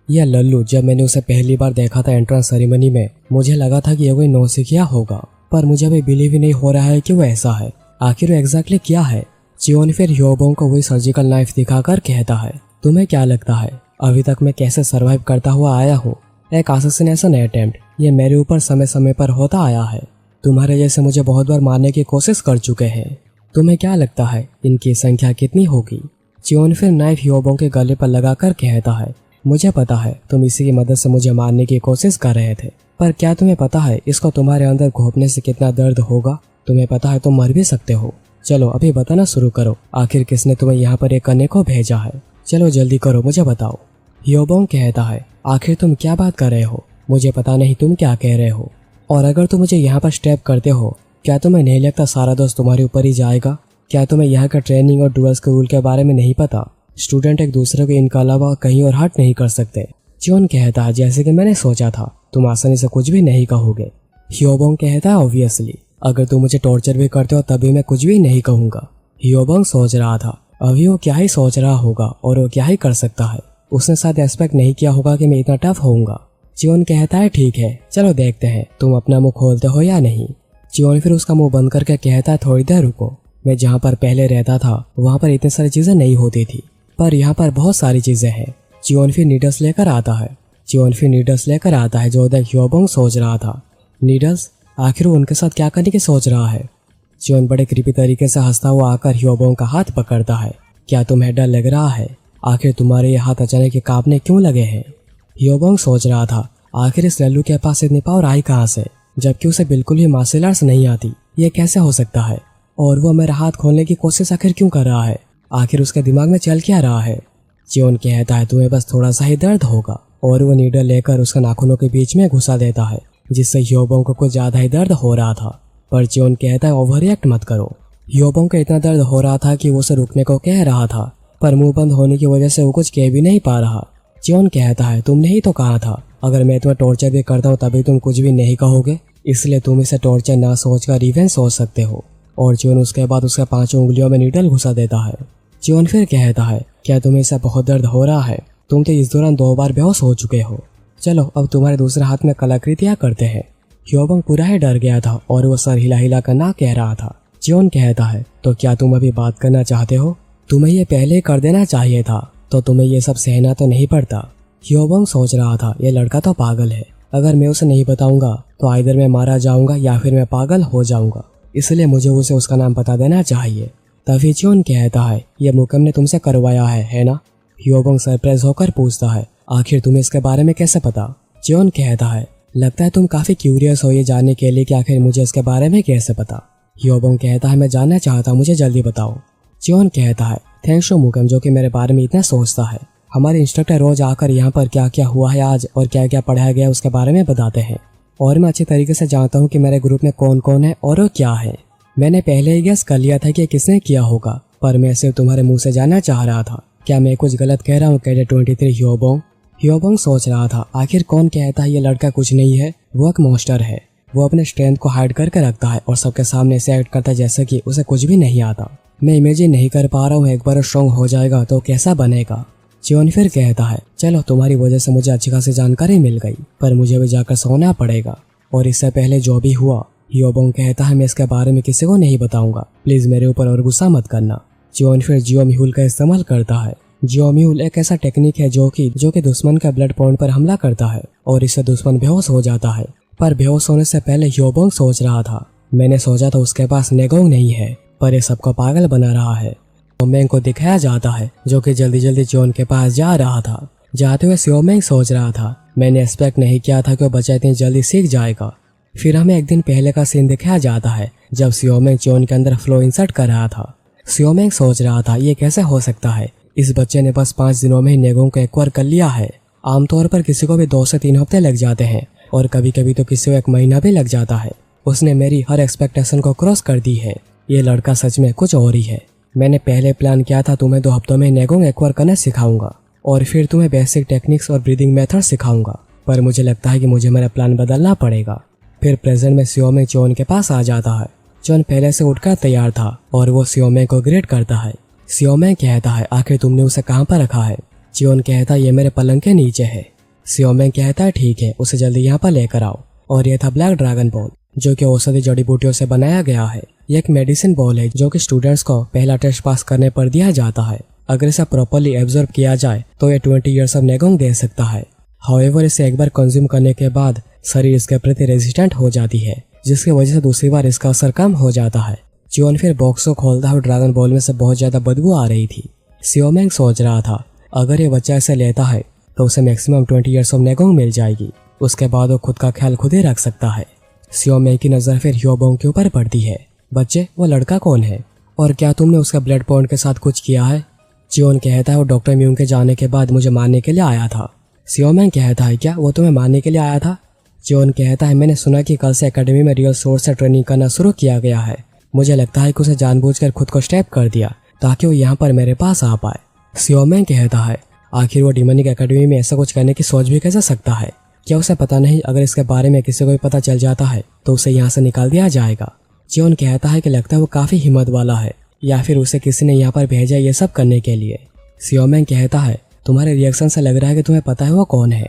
Speaker 1: यह लल्लू, जब मैंने उसे पहली बार देखा था एंट्रेंस सेरेमनी में, मुझे लगा था कि यह कोई नौसिखिया होगा, पर मुझे अभी बिलीव ही नहीं हो रहा है कि वो ऐसा है। आखिर वो एग्जैक्टली क्या है? जियोन फिर ह्योबोंग को वही सर्जिकल नाइफ दिखाकर कहता है, तुम्हें क्या लगता है अभी तक मैं कैसे सरवाइव करता हुआ आया हूँ? एक असैसिनेशन अटेम्प्ट ये मेरे ऊपर समय समय पर होता आया है। तुम्हारे जैसे मुझे बहुत बार मारने की कोशिश कर चुके हैं। तुम्हें क्या लगता है इनकी संख्या कितनी होगी? जियोन फिर नाइफ ह्योबोंग के गले पर लगाकर कहता है, मुझे पता है तुम इसी की मदद से मुझे मारने की कोशिश कर रहे थे, पर क्या तुम्हें पता है इसको तुम्हारे अंदर घोंपने से कितना दर्द होगा? तुम्हें पता है तुम मर भी सकते हो। चलो अभी बताना शुरू करो, आखिर किसने तुम्हें यहाँ पर ये करने को भेजा है? चलो जल्दी करो, मुझे बताओ। ह्योबोंग कहता है, आखिर तुम क्या बात कर रहे हो? मुझे पता नहीं तुम क्या कह रहे हो। और अगर तुम मुझे यहाँ पर स्टेप करते हो, क्या तुम्हें नहीं लगता सारा दोस्त तुम्हारे ऊपर ही जाएगा? क्या तुम्हें यहाँ का ट्रेनिंग और डुअल्स के रूल के बारे में नहीं पता? स्टूडेंट एक दूसरे को इनके अलावा कहीं और हर्ट नहीं कर सकते। जियोन कहता है, जैसे कि मैंने सोचा था, तुम आसानी से कुछ भी नहीं कहोगे। ह्योबोंग कहता है, ऑब्वियसली अगर तुम मुझे टॉर्चर भी करते हो तभी मैं कुछ भी नहीं कहूंगा। ह्योबोंग सोच रहा था अभी वो क्या ही सोच रहा होगा और वो क्या ही कर सकता है। उसने शायद एक्सपेक्ट नहीं किया होगा कि मैं इतना टफ होऊंगा। जियोन कहता है, ठीक है चलो देखते हैं तुम अपना मुंह खोलते हो या नहीं। जियोन फिर उसका मुंह बंद करके कहता है, थोड़ी देर रुको, मैं जहाँ पर पहले रहता था वहाँ पर इतनी सारी चीजें नहीं होती थी, पर यहाँ पर बहुत सारी चीजें हैं। जियोन फिर नीडल्स लेकर आता है जो देख ह्योबोंग सोच रहा था, नीडल्स? आखिर वो उनके साथ क्या करने की सोच रहा है? जियोन बड़े क्रीपी तरीके से हंसता हुआ आकर ह्योबोंग का हाथ पकड़ता है। क्या तुम्हें डर लग रहा है? आखिर तुम्हारे ये हाथ अचानक के कांपने क्यों लगे हैं? ह्योबोंग सोच रहा था, आखिर इस लल्लू के पास इतनी पावर आई कहाँ से, जबकि उसे बिल्कुल भी मार्शल आर्ट्स नहीं आती। ये कैसे हो सकता है? और वो मेरा हाथ खोलने की कोशिश आखिर क्यों कर रहा है? आखिर उसके दिमाग में चल क्या रहा है? जियोन कहता है, तुम्हें बस थोड़ा सा ही दर्द होगा, और वो नीडल लेकर उसके नाखूनों के बीच में घुसा देता है, जिससे ह्योबोंग को कुछ ज्यादा ही दर्द हो रहा था। पर जियोन कहता है, ओवर रिएक्ट मत करो। ह्योबोंग को इतना दर्द हो रहा था कि वो उसे रुकने को कह रहा था, पर मुंह बंद होने की वजह से वो कुछ कह भी नहीं पा रहा। जियोन कहता है, तुमने ही तो कहा था अगर मैं तुम्हें टॉर्चर भी करता हूँ तभी तुम कुछ भी नहीं कहोगे, इसलिए तुम इसे टॉर्चर ना सोचकर रिवेंज सोच सकते हो। और जियोन उसके बाद उसके 5 उंगलियों में नीडल घुसा देता है। जियोन फिर कहता है, क्या तुम्हें इससे बहुत दर्द हो रहा है? तुम तो इस दौरान 2 बार बेहोश हो चुके हो। चलो अब तुम्हारे दूसरे हाथ में कलाकृतियां करते हैं। ह्योबोंग पूरा ही डर गया था और वो सर हिला हिला कर ना कह रहा था। जियोन कहता है, तो क्या तुम अभी बात करना चाहते हो? तुम्हें ये पहले ही कर देना चाहिए था, तो तुम्हें ये सब सहना तो नहीं पड़ता। ह्योबोंग सोच रहा था, ये लड़का तो पागल है, अगर मैं उसे नहीं बताऊंगा तो आइदर मैं मारा जाऊंगा या फिर मैं पागल हो जाऊंगा, इसलिए मुझे उसे उसका नाम बता देना चाहिए। तभी जियोन कहता है, ये मुकम ने तुमसे करवाया है ना? ह्योबोंग सरप्राइज होकर पूछता है, आखिर तुम्हें इसके बारे में कैसे पता? जियोन कहता है, लगता है तुम काफी क्यूरियस हो ये जानने के लिए कि आखिर मुझे इसके बारे में कैसे पता। ह्योबोंग कहता है, मैं जानना चाहता हूँ, मुझे जल्दी बताओ। जियोन कहता है, थैंक्स टू मुकम जो कि मेरे बारे में इतना सोचता है। हमारे इंस्ट्रक्टर रोज आकर यहाँ पर क्या क्या हुआ है आज और क्या क्या पढ़ाया गया उसके बारे में बताते हैं, और मैं अच्छी तरीके से जानता हूँ कि मेरे ग्रुप में कौन कौन है और वो क्या है। मैंने पहले ही गेस कर लिया था कि किसने किया होगा, पर मैं सिर्फ तुम्हारे मुंह से जानना चाह रहा था, क्या मैं कुछ गलत कह रहा हूँ कैडेट 23 ह्योबोंग? ह्योबोंग सोच रहा था, आखिर कौन कहता है ये लड़का कुछ नहीं है, वो एक मॉन्स्टर है। वो अपने स्ट्रेंथ को हाइड करके रखता है और सबके सामने ऐसे एक्ट करता है जैसे कि उसे कुछ भी नहीं आता। मैं इमेजिन नहीं कर पा रहा हूँ एक बार स्ट्रॉन्ग हो जाएगा तो कैसा बनेगा। जियोन फिर कहता है, चलो तुम्हारी वजह से मुझे अच्छी खासी जानकारी मिल गई, पर मुझे भी जाकर सोना पड़ेगा, और इससे पहले जो भी हुआ। ह्योबोंग कहता है, मैं इसके बारे में किसी को नहीं बताऊंगा, प्लीज मेरे ऊपर और गुस्सा मत करना। जियोन फिर जियोम्यूल का इस्तेमाल करता है। जियोम्यूल एक ऐसा टेक्निक है जो कि दुश्मन का ब्लड पॉइंट पर हमला करता है और इससे दुश्मन बेहोश हो जाता है। पर बेहोश होने से पहले ह्योबोंग सोच रहा था, मैंने सोचा था उसके पास नेगोंग नहीं है, पर ये सबको पागल बना रहा है। सियोमेंग को दिखाया जाता है जो कि जल्दी जल्दी जियोन के पास जा रहा था। जाते हुए सियोमेंग सोच रहा था, मैंने एक्सपेक्ट नहीं किया था कि वो बच्चा इतनी जल्दी सीख जाएगा। फिर हमें एक दिन पहले का सीन दिखाया जाता है जब सियोमेंग जियोन के अंदर फ्लो इंसर्ट कर रहा था। सियोमेंग सोच रहा था, ये कैसे हो सकता है, इस बच्चे ने बस 5 दिनों में ही नेगोंग को एक्वायर कर लिया है। आमतौर पर किसी को भी 2 से 3 हफ्ते लग जाते हैं और कभी कभी तो किसी को 1 महीना भी लग जाता है। उसने मेरी हर एक्सपेक्टेशन को क्रॉस कर दी है। ये लड़का सच में कुछ और ही है। मैंने पहले प्लान किया था तुम्हें 2 हफ्तों में नेगोंग एक्वायर करना सिखाऊंगा और फिर तुम्हें बेसिक टेक्निक्स और ब्रीदिंग मेथड सिखाऊंगा, पर मुझे लगता है कि मुझे मेरा प्लान बदलना पड़ेगा। फिर प्रेजेंट में सियोमेंग जियोन के पास आ जाता है। जियोन पहले से उठकर तैयार था और वो सियोमेंग को ग्रेट करता है। सियोमेंग कहता है, आखिर तुमने उसे कहाँ पर रखा है? जियोन कहता है, ये मेरे पलंग के नीचे है। सियोमेंग कहता है, ठीक है, उसे जल्दी यहाँ पर लेकर आओ। और ये था ब्लैक ड्रैगन बॉल। जो कि औषधि जड़ी बूटियों से बनाया गया है। ये एक मेडिसिन बॉल है जो कि स्टूडेंट्स को पहला टेस्ट पास करने पर दिया जाता है। अगर इसे प्रॉपरली एब्जॉर्ब किया जाए तो ये 20 ईयर्स ऑफ नेगोंग दे सकता है। हाउएवर इसे एक बार कंज्यूम करने के बाद शरीर इसके प्रति रेजिस्टेंट हो जाती है, जिसकी वजह से दूसरी बार इसका असर कम हो जाता है। जियोन फिर बॉक्स को खोलता है। ड्रैगन बॉल में से बहुत ज्यादा बदबू आ रही थी। सियोमेंग सोच रहा था अगर ये बच्चा इसे लेता है तो उसे मैक्सिमम 20 ईयर्स ऑफ नेगोंग मिल जाएगी। उसके बाद वो खुद का ख्याल खुद ही रख सकता है। सियोमेंग की नजर फिर ह्योबोंग के ऊपर पड़ती है। बच्चे, वो लड़का कौन है और क्या तुमने उसका ब्लड पॉइंट के साथ कुछ किया है? जियोन कहता है वो डॉक्टर म्यूंग के जाने के बाद मुझे मारने के लिए आया था। सियोमेंग कहता है क्या वो तुम्हें मारने के लिए आया था? जियोन कहता है मैंने सुना कि कल से एकेडमी में रियल सोर्स से ट्रेनिंग करना शुरू किया गया है। मुझे लगता है कि उसे जानबूझकर खुद को स्टेप कर दिया ताकि वो यहाँ पर मेरे पास आ पाए। सियोमेंग कहता है आखिर वो डिमोनिक एकेडमी में ऐसा कुछ करने की सोच भी कैसे सकता है? क्या उसे पता नहीं अगर इसके बारे में किसी को भी पता चल जाता है तो उसे यहाँ से निकाल दिया जाएगा? जियोन कहता है कि लगता है वो काफी हिम्मत वाला है या फिर उसे किसी ने यहाँ पर भेजा ये सब करने के लिए। सियोमेंग कहता है तुम्हारे रिएक्शन से लग रहा है कि तुम्हें पता है वो कौन है।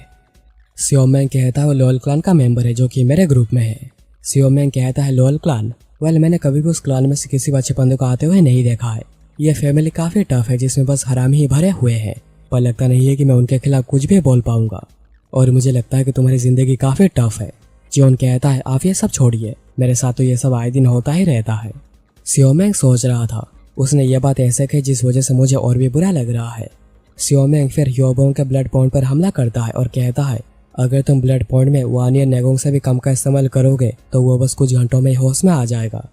Speaker 1: सियोमेंग कहता है वो लोल क्लान का मेंबर है जो कि मेरे ग्रुप में है। सियोमेंग कहता है लोल क्लान? वेल, मैंने कभी भी उस क्लान में से किसी अच्छे बंदे को आते हुए नहीं देखा है। यह फैमिली काफी टफ है जिसमें बस हरामी ही भरे हुए हैं, पर लगता नहीं है कि मैं उनके खिलाफ कुछ भी बोल पाऊंगा और मुझे लगता है कि तुम्हारी जिंदगी काफी टफ है। जियोन कहता है आप ये सब छोड़िए, मेरे साथ तो ये सब आए दिन होता ही रहता है। सियोमेंग सोच रहा था उसने ये बात ऐसे कही जिस वजह से मुझे और भी बुरा लग रहा है। सियोमेंग फिर ह्योबोंग के ब्लड पॉइंट पर हमला करता है और कहता है अगर तुम ब्लड पॉइंट में 1 ईयर नेगोंग से भी कम का इस्तेमाल करोगे तो वो बस कुछ घंटों में होश में आ जाएगा।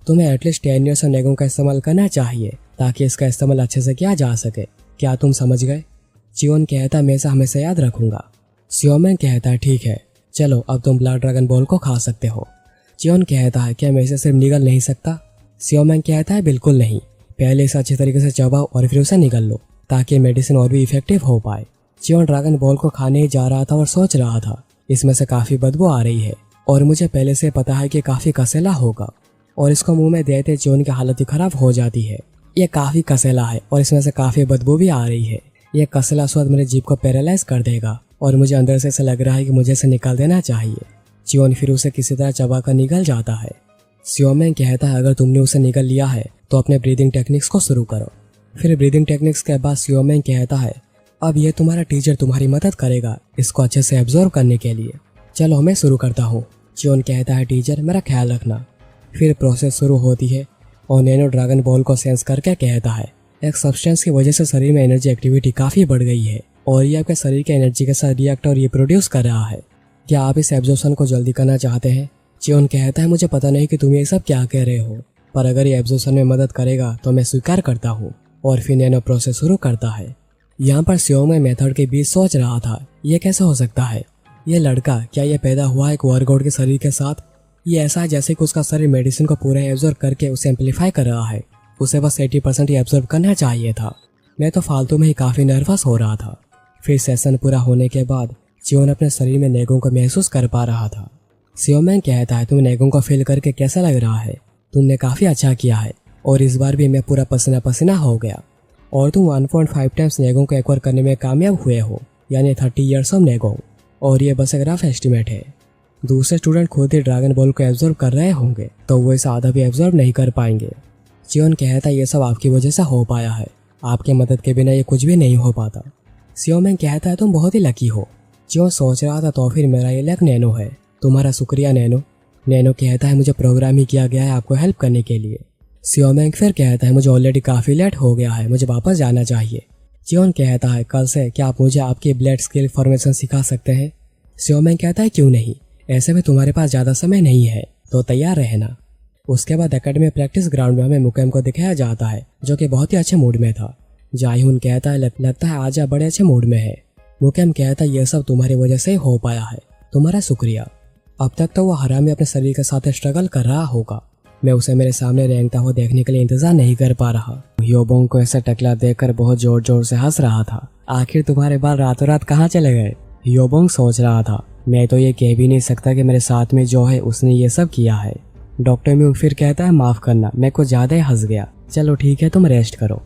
Speaker 1: तुम्हें एटलीस्ट 10 ईयर्स ऑफ नेगोंग का इस्तेमाल करना चाहिए ताकि इसका इस्तेमाल अच्छे से किया जा सके। क्या तुम समझ गए? जियोन कहता है मैं इसे हमेशा याद रखूंगा। सियोमेंग कहता है ठीक है, चलो अब तुम ब्लड ड्रैगन बॉल को खा सकते हो। जियोन कहता है क्या मैं इसे सिर्फ निगल नहीं सकता? सियोमेंग कहता है बिल्कुल नहीं, पहले इसे अच्छी तरीके से चबाओ और फिर उसे निगल लो ताकि मेडिसिन और भी इफेक्टिव हो पाए। जियोन ड्रैगन बॉल को खाने ही जा रहा था और सोच रहा था इसमें से काफी बदबू आ रही है और मुझे पहले से पता है कि काफी कसेला होगा और इसको मुंह में देते जियोन की हालत ही खराब हो जाती है। ये काफी कसेला है और इसमें से काफी बदबू भी आ रही है। ये कसेला स्वाद मेरे जीभ को पैरालाइज कर देगा और मुझे अंदर से ऐसा लग रहा है कि मुझे इसे निकाल देना चाहिए। जियोन फिर उसे किसी तरह चबा कर निकल जाता है। सियोमेंग कहता है अगर तुमने उसे निकल लिया है तो अपने ब्रीदिंग टेक्निक्स को शुरू करो। फिर ब्रीदिंग टेक्निक्स के बाद सियोमेंग कहता है अब ये तुम्हारा टीचर तुम्हारी मदद करेगा इसको अच्छे से एब्जॉर्व करने के लिए। चलो मैं शुरू करता हूँ। जियोन कहता है टीचर मेरा ख्याल रखना। फिर प्रोसेस शुरू होती है और नैनो ड्रैगन बॉल को सेंस करके कहता है एक सब्सटेंस की वजह से शरीर में एनर्जी एक्टिविटी काफी बढ़ गई है और ये आपके शरीर के एनर्जी के साथ रिएक्ट और रिप्रोड्यूस कर रहा है। क्या आप इस एब्जॉर्प्शन को जल्दी करना चाहते हैं? जियोन कहता है मुझे पता नहीं कि तुम ये सब क्या कह रहे हो, पर अगर ये एब्जॉर्प्शन में मदद करेगा तो मैं स्वीकार करता हूँ। और फिर नैनो प्रोसेस शुरू करता है। यहाँ पर सियोमेंग मेथड के बीच सोच रहा था ये कैसे हो सकता है? ये लड़का क्या ये पैदा हुआ एक वर्कआउट के शरीर के साथ? ये ऐसा है जैसे कि उसका शरीर मेडिसिन को पूरा एब्जॉर्ब करके उसे एम्पलीफाई कर रहा है। उसे बस 80% ही एब्जॉर्ब करना चाहिए था। मैं तो फालतू में ही काफी नर्वस हो रहा था। फिर सेशन पूरा होने के बाद जियोन अपने शरीर में नेगोंग को महसूस कर पा रहा था। सियोमेंग कहता है तुम नेगोंग को फील करके कैसा लग रहा है? तुमने काफी अच्छा किया है और इस बार भी मैं पूरा पसीना पसीना हो गया और तुम 1.5 टाइम्स नेगोंग को एक्वायर करने में कामयाब हुए हो, यानी 30 ईयर्स ऑफ नेगोंग। और ये बस एक रफ एस्टिमेट है। दूसरे स्टूडेंट खुद ही ड्रैगन बॉल को एब्जॉर्ब कर रहे होंगे तो वो इसे आधा भी एब्जॉर्ब नहीं कर पाएंगे। जियोन कहता है ये सब आपकी वजह से हो पाया है, आपके मदद के बिना ये कुछ भी नहीं हो पाता। सियोमेंग कहता है तुम बहुत ही लकी हो। जियोन सोच रहा था तो फिर मेरा ये लक नैनो है। तुम्हारा शुक्रिया नैनो। नैनो कहता है मुझे प्रोग्राम ही किया गया है आपको हेल्प करने के लिए। सियोमेंग फिर कहता है मुझे ऑलरेडी काफी लेट हो गया है, मुझे वापस जाना चाहिए। जियोन कहता है कल से क्या आप मुझे आपकी ब्लड स्किल फॉर्मेशन सिखा सकते हैं? सियोमेंग कहता है क्यों नहीं, ऐसे में तुम्हारे पास ज्यादा समय नहीं है तो तैयार रहना। उसके बाद एकेडमी प्रैक्टिस ग्राउंड में हमें मुकेम को दिखाया जाता है जो कि बहुत ही अच्छे मूड में था। जायहुन कहता है लगता है आज आप बड़े अच्छे मूड में है। मुकेम कहता है ये सब तुम्हारी वजह से ही हो पाया है, तुम्हारा शुक्रिया। अब तक तो वो हरामी अपने शरीर के साथ स्ट्रगल कर रहा होगा। मैं उसे मेरे सामने रेंगता हुआ देखने के लिए इंतजार नहीं कर पा रहा। ह्योबोंग को ऐसा टकला देखकर बहुत जोर जोर से हंस रहा था। आखिर तुम्हारे बाल रातों रात कहाँ चले गए? ह्योबोंग सोच रहा था मैं तो ये कह भी नहीं सकता कि मेरे साथ में जो है उसने ये सब किया है। डॉक्टर म्यूंग फिर कहता है माफ करना, मैं कुछ ज्यादा ही हंस गया, चलो ठीक है तुम रेस्ट करो।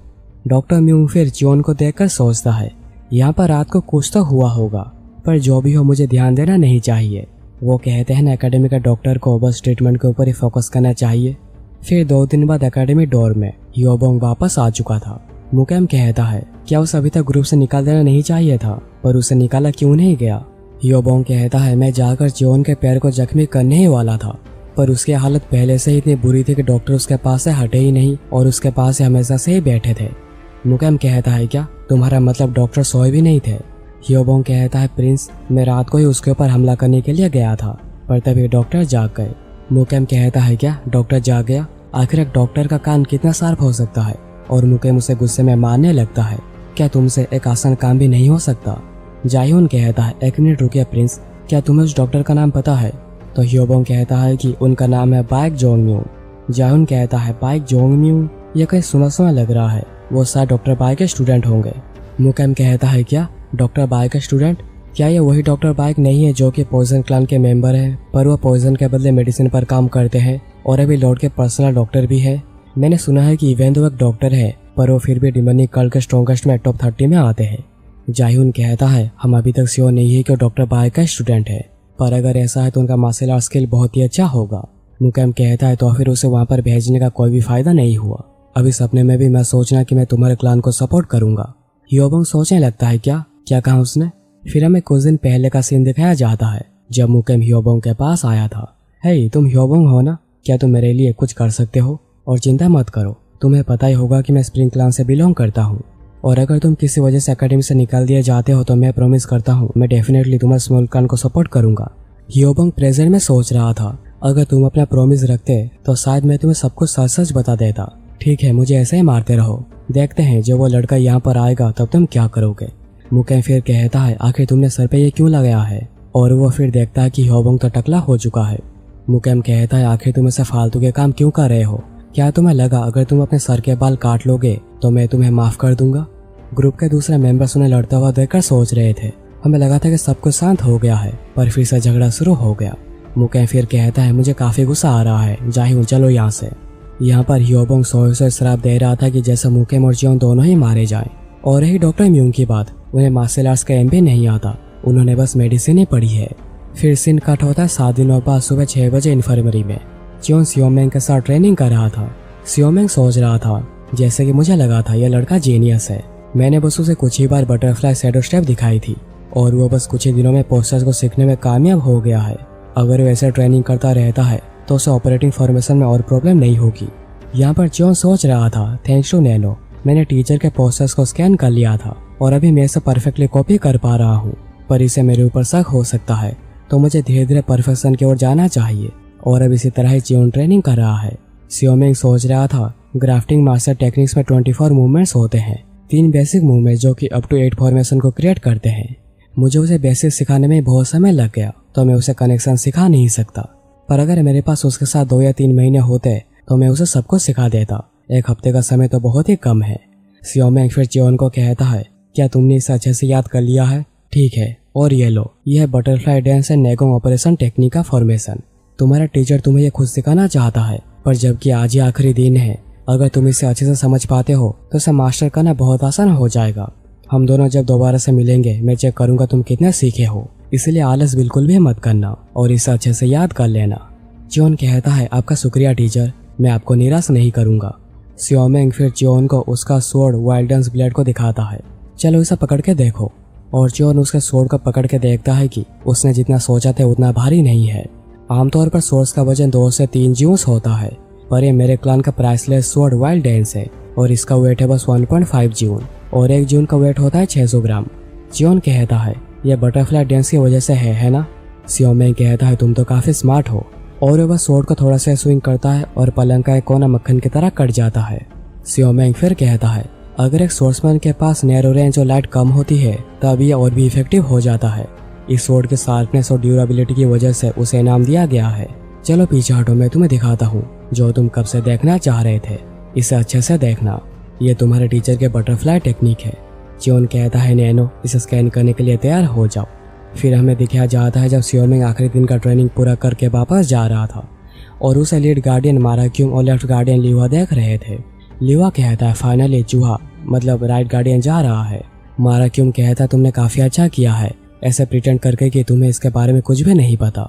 Speaker 1: डॉक्टर म्यूंग फिर जियोन को देखकर सोचता है यहाँ पर रात को कुछ तो हुआ होगा, पर जो भी हो मुझे ध्यान देना नहीं चाहिए। वो कहते हैं ना एकेडमी के डॉक्टर को बस ट्रीटमेंट के ऊपर ही फोकस करना चाहिए। फिर 2 दिन बाद एकेडमी डोर में ह्योबोंग वापस आ चुका था। मुकेम कहता है क्या उसे अभी तक ग्रुप से निकाल देना नहीं चाहिए था, पर उसे निकाला क्यों नहीं गया। ह्योबोंग कहता है मैं जाकर जियोन के पैर को जख्मी करने ही वाला था, पर उसकी हालत पहले से ही इतनी बुरी थी कि डॉक्टर उसके पास से हटे ही नहीं और उसके पास से हमेशा से ही बैठे थे। मुकेम कहता है क्या तुम्हारा मतलब डॉक्टर सोए भी नहीं थे। ह्योबोंग कहता है प्रिंस मैं रात को ही उसके ऊपर हमला करने के लिए गया था, पर तभी डॉक्टर जाग गए। मुकेम कहता है क्या डॉक्टर जाग गया, आखिर एक डॉक्टर का कान कितना शार्प हो सकता है। और मुकेम उसे गुस्से में मारने लगता है क्या तुमसे एक आसान काम भी नहीं हो सकता। जायहुन कहता है 1 मिनट रुकिए प्रिंस, क्या तुम्हें उस डॉक्टर का नाम पता है। तो ह्योबोंग कहता है कि उनका नाम है बाइक जोंगम्यू। जायहुन कहता है बाइक जोंगम्यू, ये कहीं सुना सुना लग रहा है, वो शायद डॉक्टर बाइक के स्टूडेंट होंगे। मुकेम कहता है क्या डॉक्टर बाइक के स्टूडेंट, क्या ये वही डॉक्टर बाइक नहीं है जो कि पॉइजन क्लान के मेंबर हैं, पर वो पॉइजन के बदले मेडिसिन पर काम करते हैं और अभी लॉर्ड के पर्सनल डॉक्टर भी है। मैंने सुना है कि इवेंट वो एक डॉक्टर है, पर वो फिर भी डिमोनिक कल्ट के स्ट्रॉन्गेस्ट में टॉप 30 में आते हैं। जायहुन कहता है हम अभी तक श्योर नहीं है कि वो डॉक्टर बाइक का स्टूडेंट है, पर अगर ऐसा है तो उनका मार्शल आर्ट स्किल बहुत ही अच्छा होगा। मुकेम कहता है तो फिर उसे वहाँ पर भेजने का कोई भी फायदा नहीं हुआ। अभी सपने में भी मैं सोचना कि मैं तुम्हारे क्लान को सपोर्ट करूंगा। ह्योबोंग सोचने लगता है क्या कहा उसने। फिर हमें कुछ दिन पहले का सीन दिखाया जाता है जब मुकेम ह्योबोंग के पास आया था। हे तुम ह्योबोंग हो ना, क्या तुम मेरे लिए कुछ कर सकते हो। और चिंता मत करो, तुम्हें पता ही होगा कि मैं स्प्रिंग क्लान से बिलोंग करता हूँ, और अगर तुम किसी वजह से एकेडमी से निकाल दिए जाते हो तो मैं प्रॉमिस करता हूँ मैं डेफिनेटली तुम्हारे स्मॉल क्लान को सपोर्ट करूंगा। ह्योबोंग प्रेजेंट में सोच रहा था अगर तुम अपना प्रॉमिस रखते तो शायद मैं तुम्हें सब कुछ सच सच बता देता। ठीक है मुझे ऐसे ही मारते रहो, देखते हैं जब वो लड़का यहाँ पर आएगा तब तुम क्या करोगे। मुकेम फिर कहता है आखिर तुमने सर पे ये क्यों लगाया है, और वो फिर देखता है कि ह्योबोंग तो टकला हो चुका है। मुकेम कहता है आखिर तुम ऐसे फालतू के काम क्यों कर रहे हो, क्या तुम्हें लगा अगर तुम अपने सर के बाल काट लोगे तो मैं तुम्हें माफ कर दूंगा। ग्रुप के दूसरे मेंबर्स उन्हें लड़ता हुआ देखकर सोच रहे थे। हमें लगा था कि सब कुछ शांत हो गया है, पर फिर से झगड़ा शुरू हो गया। मुकेम फिर कहता है मुझे काफी गुस्सा आ रहा है, जाहिर चलो यहाँ से। यहाँ पर ह्योबोंग सोए श्राप दे रहा था कि जैसे मुकेम और जियोन दोनों ही मारे जाएं। और रही डॉक्टर म्यूंग की बात, उन्हें मार्शल आर्ट्स का एम भी नहीं आता, उन्होंने बस मेडिसिन ही पढ़ी है। फिर सीन कट होता है 7 दिनों बाद सुबह 6 बजे इन्फर्मरी में। जियोन सियोमेंग के साथ ट्रेनिंग कर रहा था। सियोमेंग सोच रहा था जैसे कि मुझे लगा था यह लड़का जीनियस है, मैंने बस उसे कुछ ही बार बटरफ्लाई शैडो स्टेप दिखाई थी और वो बस कुछ ही दिनों में पोस्टर्स को सीखने में कामयाब हो गया है। अगर वो ऐसे ट्रेनिंग करता रहता है तो उसे ऑपरेटिंग फॉर्मेशन में और प्रॉब्लम नहीं होगी। यहाँ पर जियोन सोच रहा था थैंक्स टू नैनो मैंने टीचर के पोस्टर्स को स्कैन कर लिया था और अभी मैं इसे परफेक्टली कॉपी कर पा रहा हूँ, पर इसे मेरे ऊपर शक हो सकता है तो मुझे धीरे धीरे परफेक्शन की ओर जाना चाहिए। और अब इसी तरह ही जियोन ट्रेनिंग कर रहा है। सियोमेंग सोच रहा था ग्राफ्टिंग मास्टर टेक्निक्स में 24 मूवमेंट्स होते हैं, 3 बेसिक मूवमेंट्स जो कि अप टू 8 फॉर्मेशन को क्रिएट करते हैं। मुझे उसे बेसिक सिखाने में बहुत समय लग गया तो मैं उसे कनेक्शन सिखा नहीं सकता, पर अगर मेरे पास उसके साथ 2 या 3 महीने होते तो मैं उसे सब कुछ सिखा देता। 1 हफ्ते का समय तो बहुत ही कम है। सियोमेंग फिर जियोन को कहता है क्या तुमने इसे अच्छे से याद कर लिया है। ठीक है, और ये लो, यह है बटरफ्लाई डांस एंड नेगोंग ऑपरेशन टेक्निक का फॉर्मेशन। तुम्हारा टीचर तुम्हें यह खुद सिखाना चाहता है, पर जबकि आज ही आखिरी दिन है, अगर तुम इसे अच्छे से समझ पाते हो तो इसे मास्टर करना बहुत आसान हो जाएगा। हम दोनों जब दोबारा से मिलेंगे मैं चेक करूंगा तुम कितने सीखे हो, इसलिए आलस बिल्कुल भी मत करना और इसे अच्छे से याद कर लेना। जियोन कहता है आपका शुक्रिया टीचर, मैं आपको निराश नहीं करूंगा। सियोमेंग फिर जियोन को उसका स्वॉर्ड वाइल्डन्स ब्लेड को दिखाता है, चलो इसे पकड़ के देखो। और जियोन उसके स्वॉर्ड को पकड़ के देखता है कि उसने जितना सोचा था उतना भारी नहीं है। आमतौर पर स्वॉर्ड्स का वजन 2 से 3 ज्यूस होता है, पर ये मेरे क्लान का प्राइसलेस स्वॉर्ड वाइल्ड डांस है और इसका वेट है बस 1.5 ज्यून और 1 ज्यून का वेट होता है 600 ग्राम। जियोन कहता है यह बटरफ्लाई डांस की वजह से है ना। सियोमेंग कहता है तुम तो काफी स्मार्ट हो, और वह स्वॉर्ड को थोड़ा सा स्विंग करता है और पलंग का एक कोना मक्खन की तरह कट जाता है। सियोमेंग फिर कहता है अगर एक स्वॉर्ड्समैन के पास नैरो रेंज और लाइट कम होती है तब यह और भी इफेक्टिव हो जाता है। इस स्वॉर्ड के शार्पनेस और ड्यूरेबिलिटी की वजह से उसे इनाम दिया गया है। चलो पीछे हटो, मैं तुम्हें दिखाता हूँ जो तुम कब से देखना चाह रहे थे, इसे अच्छे से देखना, ये तुम्हारे टीचर के बटरफ्लाई टेक्निक है। जियोन कहता है नैनो इसे स्कैन करने के लिए तैयार हो जाओ। फिर हमें दिखाया जाता है जब सियोमेंग आखिरी दिन का ट्रेनिंग पूरा करके वापस जा रहा था और उसे लीड गार्डियन माराक्यूम और लेफ्ट गार्डियन लिवा देख रहे थे। लिवा कहता है फाइनली चूहा मतलब राइट गार्डियन जा रहा है। माराक्यूम कहता है तुमने काफी अच्छा किया है ऐसे प्रिटेंड करके कि तुम्हें इसके बारे में कुछ भी नहीं पता।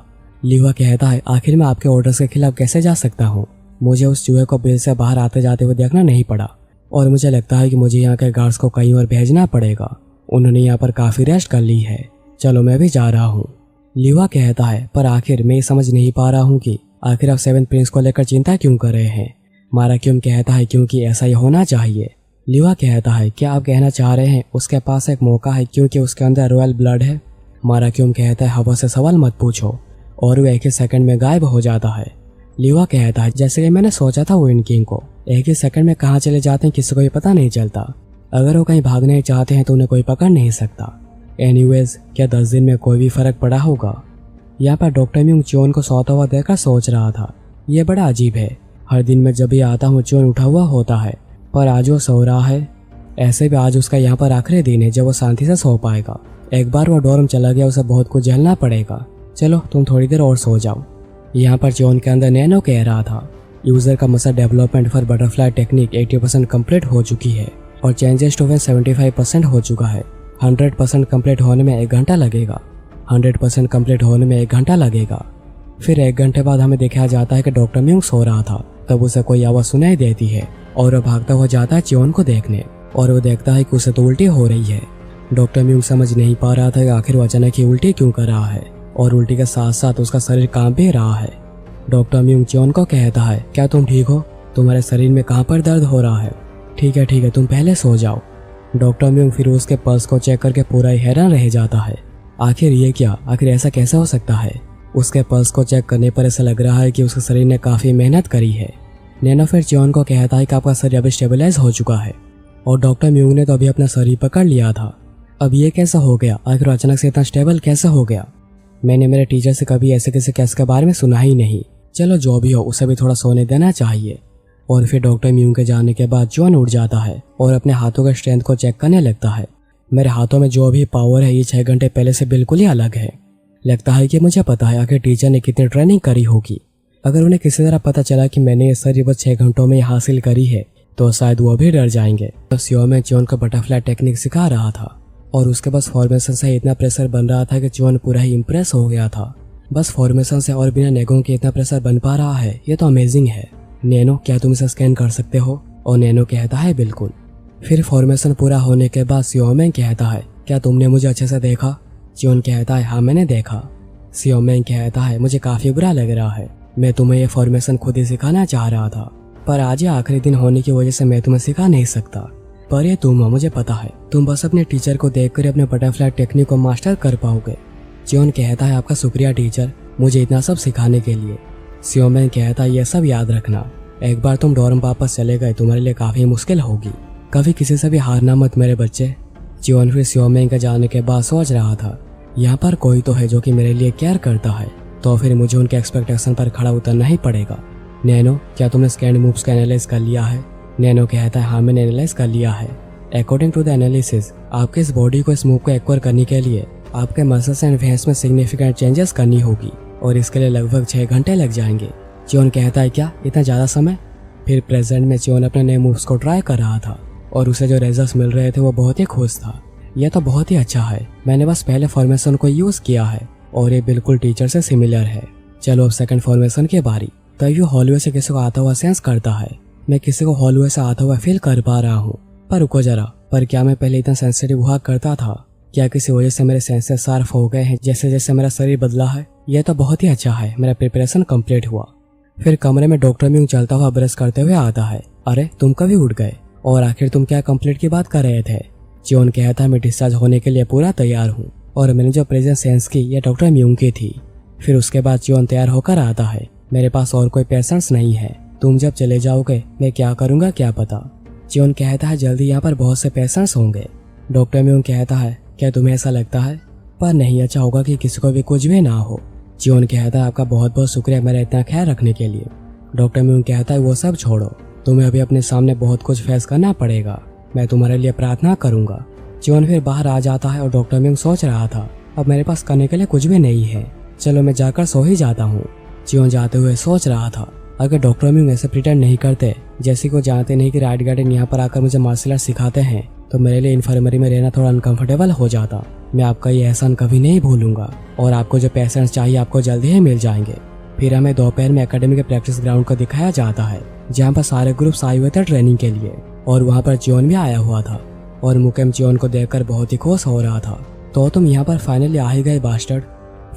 Speaker 1: लिवा कहता है, आखिर मैं आपके ऑर्डर्स के खिलाफ कैसे जा सकता हूँ। मुझे उस चूहे को बिल से बाहर आते जाते हुए देखना नहीं पड़ा और मुझे लगता है कि मुझे यहाँ के गार्ड्स को कहीं और भेजना पड़ेगा। उन्होंने यहाँ पर काफी रेस्ट कर ली है। चलो मैं भी जा रहा हूँ। लिवा कहता है, पर आखिर मैं समझ नहीं पा रहा हूँ कि आखिर आप 7th प्रिंस को लेकर चिंता क्यों कर रहे हैं। माराक्यूम कहता है, क्योंकि ऐसा ही होना चाहिए। लिवा कहता है, क्या आप कहना चाह रहे हैं उसके पास एक मौका है क्योंकि उसके अंदर रॉयल ब्लड है। माराक्यूम कहता है, हवा से सवाल मत पूछो, और वो एक ही सेकंड में गायब हो जाता है। लिवा कहता है, जैसे कि मैंने सोचा था विंड किंग को एक ही सेकंड में कहाँ चले जाते हैं किसी को भी पता नहीं चलता। अगर वो कहीं भागने चाहते हैं तो उन्हें कोई पकड़ नहीं सकता। एनीवेज, क्या 10 दिन में कोई भी फर्क पड़ा होगा। यहाँ पर डॉक्टर म्यूंग च्योन को सोता हुआ देखकर सोच रहा था, ये बड़ा अजीब है। हर दिन मैं जब भी आता हूँ च्योन उठा हुआ होता है, पर आज वो सो रहा है। ऐसे भी आज उसका यहाँ पर आखिरी दिन है जब वो शांति से सो पाएगा। एक बार वो डॉर्म चला गया, उसे बहुत कुछ झेलना पड़ेगा। चलो तुम थोड़ी देर और सो जाओ। यहाँ पर च्योन के अंदर नैनो कह रहा था, यूजर का muscle development for butterfly technique 80% complete हो चुकी है और चेंजेस टू 75% हो चुका है। 100% कम्प्लीट होने में 1 घंटा लगेगा। 100% कम्प्लीट होने में 1 घंटा लगेगा। फिर 1 घंटे बाद हमें देखा जाता है कि डॉक्टर म्यूंग सो रहा था। तब उसे कोई आवाज सुनाई देती है और वो भागता हुआ जाता है च्योन को देखने, और वो देखता है कि उसे तो उल्टी हो रही है। डॉक्टर म्यूंग समझ नहीं पा रहा था कि आखिर वो अचानक ही उल्टी क्यों कर रहा है, और उल्टी के साथ साथ उसका शरीर कांप भी रहा है। डॉक्टर म्यूंग च्योन को कहता है, क्या तुम ठीक हो? तुम्हारे शरीर में कहाँ पर दर्द हो रहा है? ठीक है, तुम पहले सो जाओ। डॉक्टर म्यूंग फिर उसके पल्स को चेक करके पूरा ही हैरान रह जाता है। आखिर ये क्या, आखिर ऐसा कैसे हो सकता है? उसके पल्स को चेक करने पर ऐसा लग रहा है कि उसके शरीर ने काफी मेहनत करी है। नैनो फिर च्योन को कहता है कि आपका शरीर अभी स्टेबलाइज हो चुका है, और डॉक्टर म्यूंग ने तो अभी अपना शरीर पकड़ लिया था। अब ये कैसा हो गया? आखिर अचानक से इतना स्टेबल कैसे हो गया? मैंने मेरे टीचर से कभी ऐसे किसी केस के बारे में सुना ही नहीं। चलो जो भी हो, उसे भी थोड़ा सोने देना चाहिए। और फिर डॉक्टर म्यूंग के जाने के बाद च्योन उठ जाता है और अपने हाथों के स्ट्रेंथ को चेक करने लगता है। मेरे हाथों में जो भी पावर है ये 6 घंटे पहले से बिल्कुल ही अलग है। लगता है कि मुझे पता है आखिर टीचर ने कितनी ट्रेनिंग करी होगी। अगर उन्हें किसी तरह पता चला कि मैंने ये सारी बस 6 घंटों में हासिल करी है तो शायद वो भी डर जाएंगे। तो सियोमेंग च्योन को बटरफ्लाई टेक्निक सिखा रहा था, और उसके पास फॉर्मेशन से इतना प्रेशर बन रहा था कि च्योन पूरा ही इम्प्रेस हो गया था। बस फॉर्मेशन से और बिना नेगों के इतना प्रेशर बन पा रहा है, ये तो अमेजिंग है। नैनो, क्या तुम इसे स्कैन कर सकते हो? और नैनो कहता है, बिल्कुल। फिर फॉर्मेशन पूरा होने के बाद सियोमेंग कहता है, क्या तुमने मुझे अच्छे से देखा? च्योन कहता है, हाँ मैंने देखा। सियोमेंग कहता है, मुझे काफी बुरा लग रहा है। मैं तुम्हें ये फॉर्मेशन खुद ही सिखाना चाह रहा था, पर आज ये आखिरी दिन होने की वजह से मैं तुम्हें सिखा नहीं सकता। पर ये तुम हो, मुझे पता है तुम बस अपने टीचर को देखकर अपने बटरफ्लाई टेक्निक को मास्टर कर पाओगे। च्योन कहता है, आपका शुक्रिया टीचर, मुझे इतना सब सिखाने के लिए। सियोमेंग कहता है, ये सब याद रखना, एक बार तुम डॉर्म वापस चले गए तुम्हारे लिए काफी मुश्किल होगी। कभी किसी से भी हारना मत मेरे बच्चे। च्योन फिर सियोमेंग के जाने के बाद सोच रहा था, यहाँ पर कोई तो है जो कि मेरे लिए केयर करता है, तो फिर मुझे उनके एक्सपेक्टेशन पर खड़ा उतरना ही पड़ेगा। नैनो, क्या तुमने स्कैन मूव्स का एनालाइज कर लिया है? नैनो कहता है, हाँ मैंने एनालाइज कर लिया है। अकॉर्डिंग टू द एनालिसिस, आपके इस बॉडी को इस मूव को एक्वायर करने के लिए आपके मसल्स एंड वेन्स में सिग्निफिकेंट चेंजेस करनी होगी, और इसके लिए लगभग 6 घंटे लग जाएंगे। च्योन कहता है, क्या इतना ज्यादा समय? फिर प्रेजेंट में च्योन अपने नए मूव्स को ट्राई कर रहा था, और उसे जो रिजल्ट्स मिल रहे थे वो बहुत ही खुश था। यह तो बहुत ही अच्छा है, मैंने बस पहले फॉर्मेशन को यूज किया है और ये बिल्कुल टीचर से सिमिलर है। चलो अब सेकंड फॉर्मेशन की बारी। तभी वो हॉलवे से किसी को आता हुआ सेंस करता है। मैं किसी को हॉलवे से आता हुआ फील कर पा रहा हूँ। पर रुको जरा, पर क्या मैं पहले इतना सेंसिटिव हुआ करता था? क्या किसी वजह से मेरे सेंसेस शार्प हो गए हैं जैसे जैसे मेरा शरीर बदला है? यह तो बहुत ही अच्छा है, मेरा प्रिपरेशन कंप्लीट हुआ। फिर कमरे में डॉक्टर म्यूंग चलता हुआ ब्रश करते हुए आता है। अरे तुम कभी उठ गए, और आखिर तुम क्या कंप्लीट की बात कर रहे थे? च्योन कहता है, मैं डिस्चार्ज होने के लिए पूरा तैयार हूँ, और मैंने जो प्रेजेंट सेंस की यह डॉक्टर म्यूंग की थी। फिर उसके बाद च्योन तैयार होकर आता है। मेरे पास और कोई पेशेंस नहीं है, तुम जब चले जाओगे मैं क्या करूँगा क्या पता। च्योन कहता है, जल्दी यहाँ पर बहुत से पेशेंट्स होंगे। डॉक्टर म्यूंग कहता है, क्या तुम्हें ऐसा लगता है? पर नहीं, अच्छा होगा कि किसी को भी कुछ भी ना हो। च्योन कहता है, आपका बहुत बहुत शुक्रिया मेरा इतना ख्याल रखने के लिए। डॉक्टर म्यूंग कहता है, वो सब छोड़ो, तुम्हें अभी अपने सामने बहुत कुछ फेस करना पड़ेगा, मैं तुम्हारे लिए प्रार्थना करूंगा। च्योन फिर बाहर आ जाता है और डॉक्टर म्यूंग सोच रहा था, अब मेरे पास करने के लिए कुछ भी नहीं है, चलो मैं जाकर सो ही जाता हूँ। च्योन जाते हुए सोच रहा था, अगर डॉक्टर म्यूंग ऐसे प्रिटेंड नहीं करते जैसे को जानते नहीं कि राइट गार्डन यहाँ पर आकर मुझे मार्शल आर्ट सिखाते हैं तो मेरे लिए इन्फर्मरी में रहना थोड़ा अनकंफर्टेबल हो जाता। मैं आपका ये एहसान कभी नहीं भूलूंगा और आपको जो पेशेंट्स चाहिए आपको जल्दी ही मिल जाएंगे। फिर हमें दोपहर में एकेडमी के प्रैक्टिस ग्राउंड को दिखाया जाता है जहाँ पर सारे ग्रुप्स आए हुए थे ट्रेनिंग के लिए और वहाँ पर जियोन भी आया हुआ था और मुकेम जियोन को देखकर बहुत ही खुश हो रहा था। तो तुम यहाँ पर फाइनली आ ही गए बास्टर्ड।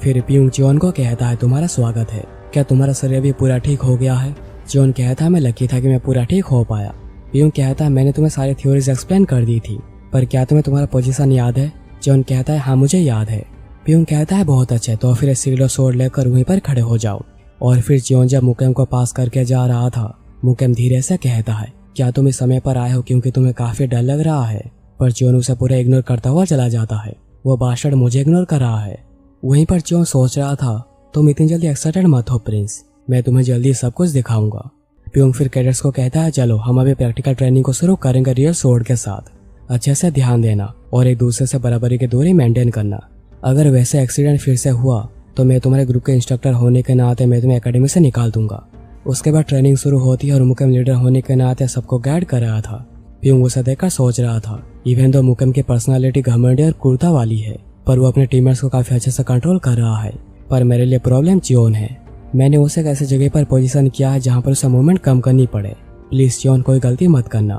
Speaker 1: फिर पियोंग जियोन को कहता है तुम्हारा स्वागत है, क्या तुम्हारा शरीर भी पूरा ठीक हो गया है? जियोन कहता है मैं लकी था कि मैं पूरा ठीक हो पाया। पियोंग कहता है मैंने तुम्हें सारी थ्योरीज एक्सप्लेन कर दी थी पर क्या तुम्हें तुम्हारा पोजीशन याद है? जियोन कहता है हाँ मुझे याद है। पियोंग कहता है बहुत अच्छे, तो फिर सील्ड और स्वॉर्ड लेकर वहीं पर खड़े हो जाओ। और फिर जियोन जब मुकेम को पास करके जा रहा था मुकेम धीरे से कहता है क्या तुम इस समय पर आए हो क्योंकि तुम्हें काफी डर लग रहा है? पर जियोन उसे पूरा इग्नोर करता हुआ चला जाता है। वो बास्टर्ड मुझे इग्नोर कर रहा है। वहीं पर जियोन सोच रहा था तुम इतनी जल्दी एक्साइटेड मत हो प्रिंस, मैं तुम्हें जल्दी सब कुछ दिखाऊंगा। पियोंग फिर कैडेट्स को कहता है चलो हम अभी प्रैक्टिकल ट्रेनिंग को शुरू करेंगे रियल स्वॉर्ड के साथ। अच्छे से ध्यान देना और एक दूसरे से बराबरी की दूरी मेंटेन करना। अगर वैसे एक्सीडेंट फिर से हुआ तो मैं तुम्हारे ग्रुप के इंस्ट्रक्टर होने के नाते मैं तुम्हें एकेडमी से निकाल दूंगा। उसके बाद ट्रेनिंग शुरू होती है और मुकेम लीडर होने के नाते सबको गाइड कर रहा था। पियोंग उसे देखकर सोच रहा था इवन तो मुकेम की पर्सनालिटी घमंडी और क्रूरता वाली है पर वो अपने टीममेट्स को काफी अच्छे से कंट्रोल कर रहा है। पर मेरे लिए प्रॉब्लम जियोन है। मैंने उसे एक ऐसी जगह पर पोजीशन किया है जहाँ पर उसे मूवमेंट कम करनी पड़े। प्लीज जियोन कोई गलती मत करना।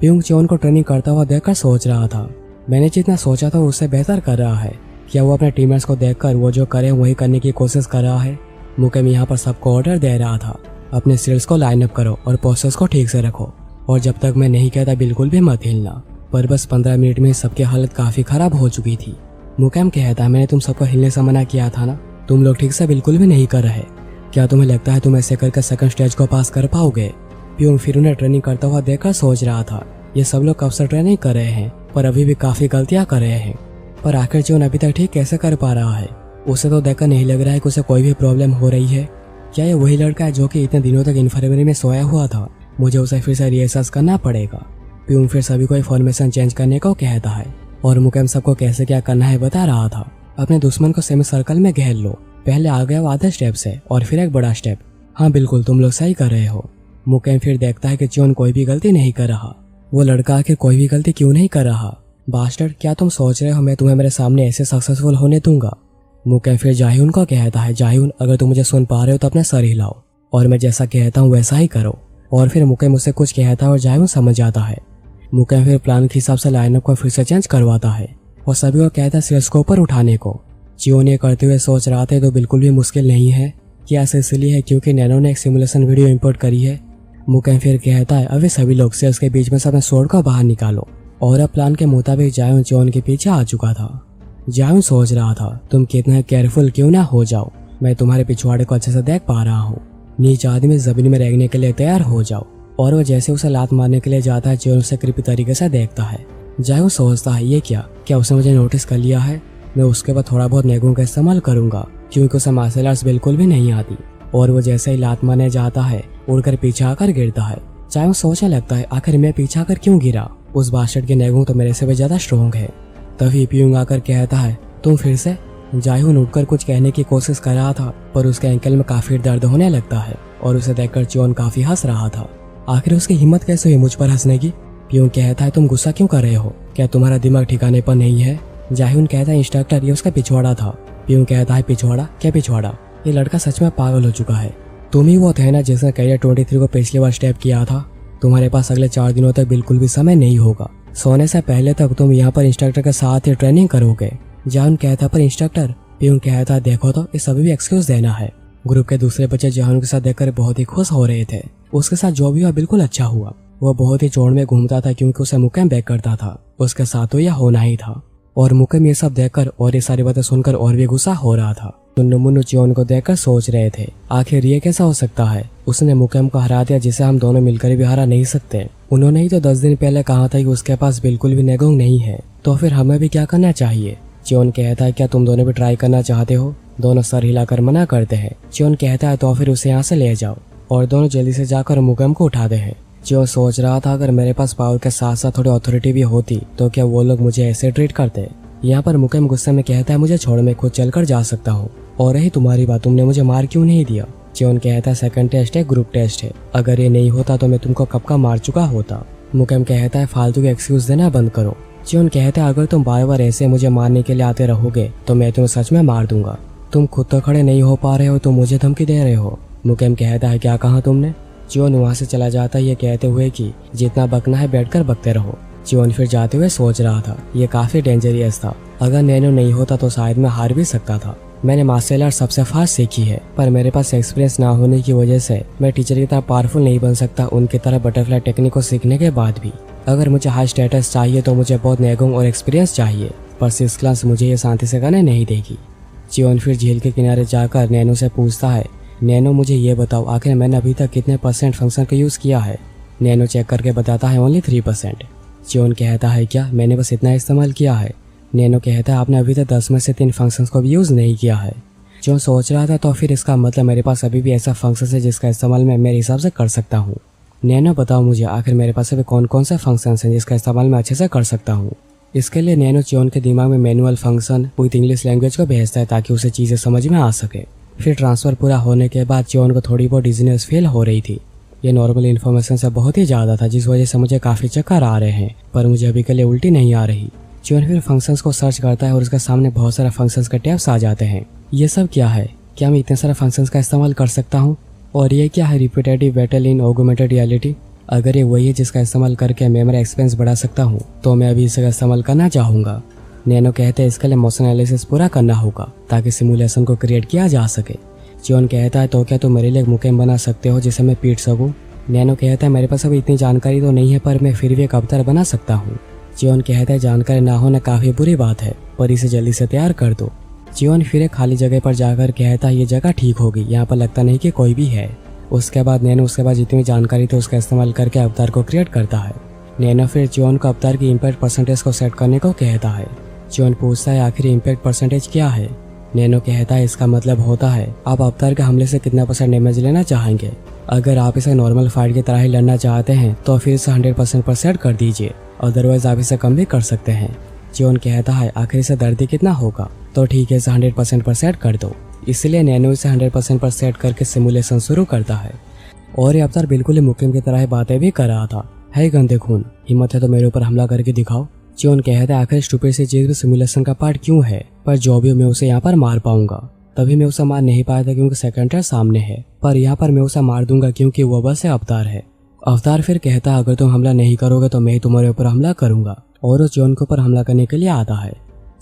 Speaker 1: पियोंग जियोन को ट्रेनिंग करता हुआ देखकर सोच रहा था मैंने जितना सोचा था उससे बेहतर कर रहा है। क्या वो अपने टीममेट्स को देखकर वो जो करे वही करने की कोशिश कर रहा है? मुकेम यहाँ पर सबको ऑर्डर दे रहा था अपने स्किल्स को लाइन अप करो और पोस्टर्स को ठीक से रखो और जब तक मैं नहीं कहता बिल्कुल भी मत हिलना। पर बस 15 मिनट में सबकी हालत काफी खराब हो चुकी थी। मुकेम कहता है मैंने तुम सबको हिलने से मना किया था ना, तुम लोग ठीक से बिल्कुल भी नहीं कर रहे। क्या तुम्हें लगता है तुम ऐसे करके सेकंड स्टेज को पास कर पाओगे? पियोंग फिर उन्हें ट्रेनिंग करता हुआ देखकर सोच रहा था ये सब लोग कब से ट्रेनिंग कर रहे हैं पर अभी भी काफी गलतियां कर रहे हैं। पर आखिर जियोन अभी तक ठीक कैसे कर पा रहा है? उसे तो देखकर नहीं लग रहा है कि उसे कोई भी प्रॉब्लम हो रही है। क्या ये वही लड़का है जो कि इतने दिनों तक इन्फर्मरी में सोया हुआ था? मुझे उसे फिर से रिहर्सल करना पड़ेगा। पियोंग फिर सभी को फॉर्मेशन चेंज करने को कहता है और मुकेम सबको कैसे क्या करना है बता रहा था। अपने दुश्मन को सेमी सर्कल में घेर लो, पहले आ गया आधे स्टेप से और फिर एक बड़ा स्टेप। हाँ बिल्कुल तुम लोग सही कर रहे हो। मुकेम फिर देखता है कि जियोन कोई भी गलती नहीं कर रहा। वो लड़का आखिर कोई भी गलती क्यों नहीं कर रहा? बास्टर्ड क्या तुम सोच रहे हो मैं तुम्हें मेरे सामने ऐसे सक्सेसफुल होने दूंगा? मुकेम फिर जाहिउन को कहता है जाहिउन अगर तुम मुझे सुन पा रहे हो तो अपना सर हिलाओ और मैं जैसा कहता हूँ वैसा ही करो। और फिर मुकेम मुझसे कुछ कहता है और जाहिउन समझ जाता है। मुकेम फिर प्लान के हिसाब से लाइनअप को फिर से चेंज करवाता है और सभी को कहता है सिर्स को ऊपर उठाने को। जियोन ये करते हुए सोच रहा था तो बिल्कुल भी मुश्किल नहीं है। क्या ऐसा इसलिए है क्योंकि नैनो ने एक सिमुलेशन वीडियो इंपोर्ट करी है? मुकेम फिर कहता है अभी सभी लोग सेल्स के बीच में से अपने स्वॉर्ड को बाहर निकालो और अब प्लान के मुताबिक जाहिउन जियोन के पीछे आ चुका था। जाहिउन सोच रहा था तुम कितना केयरफुल क्यों ना हो जाओ, मैं तुम्हारे पिछवाड़े को अच्छे से देख पा रहा हूँ। नीच आदमी जमीन में रेंगने के लिए तैयार हो जाओ। और वो जैसे उसे लात मारने के लिए जाता है जियोन उसे कृपी तरीके से देखता है। जाहिउन सोचता है ये क्या उसने मुझे नोटिस कर लिया है? मैं उसके बाद थोड़ा बहुत नेगों का इस्तेमाल करूंगा क्योंकि उसे मार्शल आर्ट्स बिल्कुल भी नहीं आती। और वो जैसे ही लात मारने जाता है उड़कर पीछे आकर गिरता है। जाहिउन सोचने लगता है आखिर मैं पीछे आकर क्यों गिरा? उस बास्टर्ड के नेगों तो मेरे से भी ज्यादा स्ट्रॉन्ग है। तभी पियोंग आकर कहता है तुम फिर से? जाहिउन उठकर कुछ कहने की कोशिश कर रहा था पर उसके एंकल में काफी दर्द होने लगता है और उसे देखकर जियोन काफी हंस रहा था। आखिर उसकी हिम्मत कैसे हुई मुझ पर हंसने की? पियोंग कहता है तुम गुस्सा क्यों कर रहे हो? क्या तुम्हारा दिमाग ठिकाने पर नहीं है? जाहिउन कहता है इंस्ट्रक्टर ये उसका पिछवाड़ा था। पियोंग कहता है पिछवाड़ा? क्या पिछवाड़ा? ये लड़का सच में पागल हो चुका है। तुम ही वो थे ना जिसने कैरियर 23 को पिछली बार स्टेप किया था। तुम्हारे पास अगले 4 दिनों तक बिल्कुल भी समय नहीं होगा। सोने से पहले तक तुम यहाँ पर इंस्ट्रक्टर के साथ ही ट्रेनिंग करोगे। जाहिउन कहता पर इंस्ट्रक्टर। पियोंग कहता देखो तो इस सभी भी एक्सक्यूज देना है। ग्रुप के दूसरे बच्चे जाहिउन के साथ देखकर बहुत ही खुश हो रहे थे। उसके साथ जो भी हुआ बिल्कुल अच्छा हुआ। वो बहुत ही जोड़ में घूमता था क्योंकि उसे मुकेम बैक करता था। उसके साथ तो यह होना ही था। और मुकेम ये सब देखकर और ये सारी बातें सुनकर और भी गुस्सा हो रहा था। मुन्नू जियोन को देखकर सोच रहे थे आखिर ये कैसा हो सकता है? उसने मुकेम को हरा दिया जिसे हम दोनों मिलकर भी हरा नहीं सकते। उन्होंने ही तो 10 दिन पहले कहा था कि उसके पास बिल्कुल भी नेगोंग नहीं है, तो फिर हमें भी क्या करना चाहिए? जियोन कहता है क्या तुम दोनों भी ट्राई करना चाहते हो? दोनों सर हिलाकर मना करते हैं। जियोन कहता है तो फिर उसे यहाँ से ले जाओ और दोनों जल्दी से जाकर मुकेम को उठाते हैं। जियोन सोच रहा था अगर मेरे पास पावर के साथ साथ थोड़ी अथॉरिटी भी होती तो क्या वो लोग मुझे ऐसे ट्रीट करते? यहाँ पर मुकेम गुस्से में कहता है मुझे छोड़, मैं खुद चलकर जा सकता हूँ। और रही तुम्हारी बात, तुमने मुझे मार क्यों नहीं दिया? चियोन कहता है सेकंड टेस्ट है, ग्रुप टेस्ट है, अगर ये नहीं होता तो मैं तुमको कब का मार चुका होता। मुकेम कहता है फालतू के एक्सक्यूज देना बंद करो। चियोन कहता है अगर तुम बार बार ऐसे मुझे मारने के लिए आते रहोगे तो मैं तुम्हें सच में मार दूंगा। तुम खुद तो खड़े नहीं हो पा रहे हो तो मुझे धमकी दे रहे हो। मुकेम कहता है क्या कहा तुमने। चियोन वहाँ से चला जाता है ये कहते हुए कि जितना बकना है बैठकर बकते रहो। चियोन फिर जाते हुए सोच रहा था ये काफी डेंजरियस था, अगर नैनो नहीं होता तो शायद मैं हार भी सकता था। मैंने मार्शल आर्ट सबसे फास्ट सीखी है, पर मेरे पास एक्सपीरियंस ना होने की वजह से मैं टीचर की तरह पावरफुल नहीं बन सकता उनकी तरह बटरफ्लाई टेक्निक को सीखने के बाद भी। अगर मुझे हाई स्टेटस चाहिए तो मुझे बहुत नेगोंग और एक्सपीरियंस चाहिए, पर 6 क्लास मुझे ये शांति से करने नहीं देगी। चियोन फिर झील के किनारे जाकर नैनो से पूछता है नैनो मुझे ये बताओ आखिर मैंने अभी तक कितने % फंक्शन का यूज किया है। नैनो चेक करके बताता है ओनली 3%। चियोन कहता है क्या मैंने बस इतना इस्तेमाल किया है। नैनो कहता है आपने अभी तक 10 में से 3 फंक्शंस को भी यूज नहीं किया है। चियोन सोच रहा था तो फिर इसका मतलब मेरे पास अभी भी ऐसा फंक्शन है जिसका इस्तेमाल मैं मेरे हिसाब से कर सकता हूँ। नैनो बताओ मुझे आखिर मेरे पास अभी कौन कौन से फंक्शन हैं जिसका इस्तेमाल मैं अच्छे से कर सकता हूँ। इसके लिए नैनो चियोन के दिमाग में manual function with English language को भेजता है ताकि उसे चीजें समझ में आ सके। फिर ट्रांसफर पूरा होने के बाद चियोन को थोड़ी बहुत डिजीनेस फील हो रही थी। ये नॉर्मल इन्फॉर्मेशन से बहुत ही ज्यादा था जिस वजह से मुझे काफी चक्कर आ रहे हैं, पर मुझे अभी के लिए उल्टी नहीं आ रही। चियोन फिर फंक्शंस को सर्च करता है और उसके सामने बहुत सारे फंक्शंस के टैब्स आ जाते हैं। ये सब क्या है, क्या मैं इतने सारे फंक्शंस का इस्तेमाल कर सकता हूँ? और ये क्या है repetitive battle in augmented reality. अगर ये वही है जिसका इस्तेमाल करके मैं मेरा एक्सपीरियंस बढ़ा सकता हूँ तो मैं अभी इसका इस्तेमाल करना चाहूँगा। नैनो कहते हैं इसके लिए मोशन एनालिसिस पूरा करना होगा ताकि सिमुलेशन को क्रिएट किया जा सके। चियोन कहता है तो क्या तुम मेरे लिए एक मुकेम बना सकते हो जिसे मैं पीट सकूं। नैनो कहता है मेरे पास अभी इतनी जानकारी तो नहीं है पर मैं फिर भी एक अवतार बना सकता हूँ। चियोन कहता है जानकारी ना होना काफी बुरी बात है पर इसे जल्दी से तैयार कर दो। चियोन फिर एक खाली जगह पर जाकर कहता है ये जगह ठीक होगी, यहाँ पर लगता नहीं कि कोई भी है। उसके बाद नैनो उसके बाद जितनी जानकारी थी उसका इस्तेमाल करके अवतार को क्रिएट करता है। नैनो फिर चियोन को अवतार की इम्पैक्ट परसेंटेज को सेट करने को कहता है। चियोन पूछता है आखिर इम्पैक्ट परसेंटेज क्या है। नैनो कहता है इसका मतलब होता है आप अवतार के हमले से कितना % डैमेज लेना चाहेंगे। अगर आप इसे नॉर्मल फाइट की तरह ही लड़ना चाहते हैं तो फिर इसे 100% पर सेट कर दीजिए, अदरवाइज आप इसे कम भी कर सकते हैं। चियोन कहता है आखिर इसे दर्द कितना होगा, तो ठीक है इसे 100% पर सेट कर दो। इसलिए नैनो इसे 100% पर सेट करके सिमुलेशन शुरू करता है। और ये अवतार बिल्कुल ही मुकिम की तरह बातें भी कर रहा था। है गंदे खून, हिम्मत है तो मेरे ऊपर हमला करके दिखाओ। चियोन कहता है आखिर स्टूपिड सी चीज भी सिमुलेशन का पार्ट क्यों है, पर जो भी मैं उसे यहाँ पर मार पाऊंगा। तभी मैं उसे मार नहीं पाया था क्योंकि सेकंड टेस्ट सामने है, पर यहाँ पर मैं उसे मार दूंगा क्योंकि वो बस अवतार है। अवतार फिर कहता है अगर तुम हमला नहीं करोगे तो मैं तुम्हारे ऊपर हमला करूंगा, और वो चियोन के ऊपर हमला करने के लिए आता है।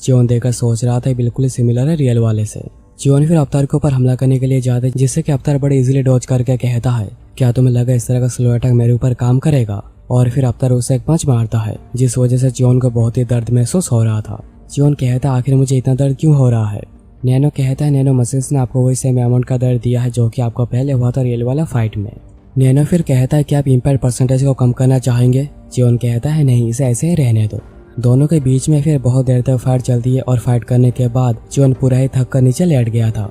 Speaker 1: चियोन देखकर सोच रहा था बिल्कुल ही सिमिलर है रियल वाले से। चियोन फिर अवतार के ऊपर हमला करने के लिए जाता है जिससे कि अवतार बड़े इजीली डॉज करके कहता है क्या तुम्हें लगा इस तरह का स्लो अटैक मेरे ऊपर काम करेगा। और फिर अवतार उसे एक पंच मारता है जिस वजह से चियोन को बहुत ही दर्द महसूस हो रहा था। चियोन कहता है आखिर मुझे इतना दर्द क्यों हो रहा है। नैनो कहता है नैनो मसिल्स ने आपको वही सेम अमाउंट का दर्द दिया है जो कि आपको पहले हुआ था रियल वाला फाइट में। नैनो फिर कहता है कि आप इम्पैक्ट परसेंटेज को कम करना चाहेंगे। चियोन कहता है नहीं, इसे ऐसे ही रहने दो। दोनों के बीच में फिर बहुत देर तक फाइट चलती है और फाइट करने के बाद चियोन पूरा ही थक कर नीचे लेट गया था।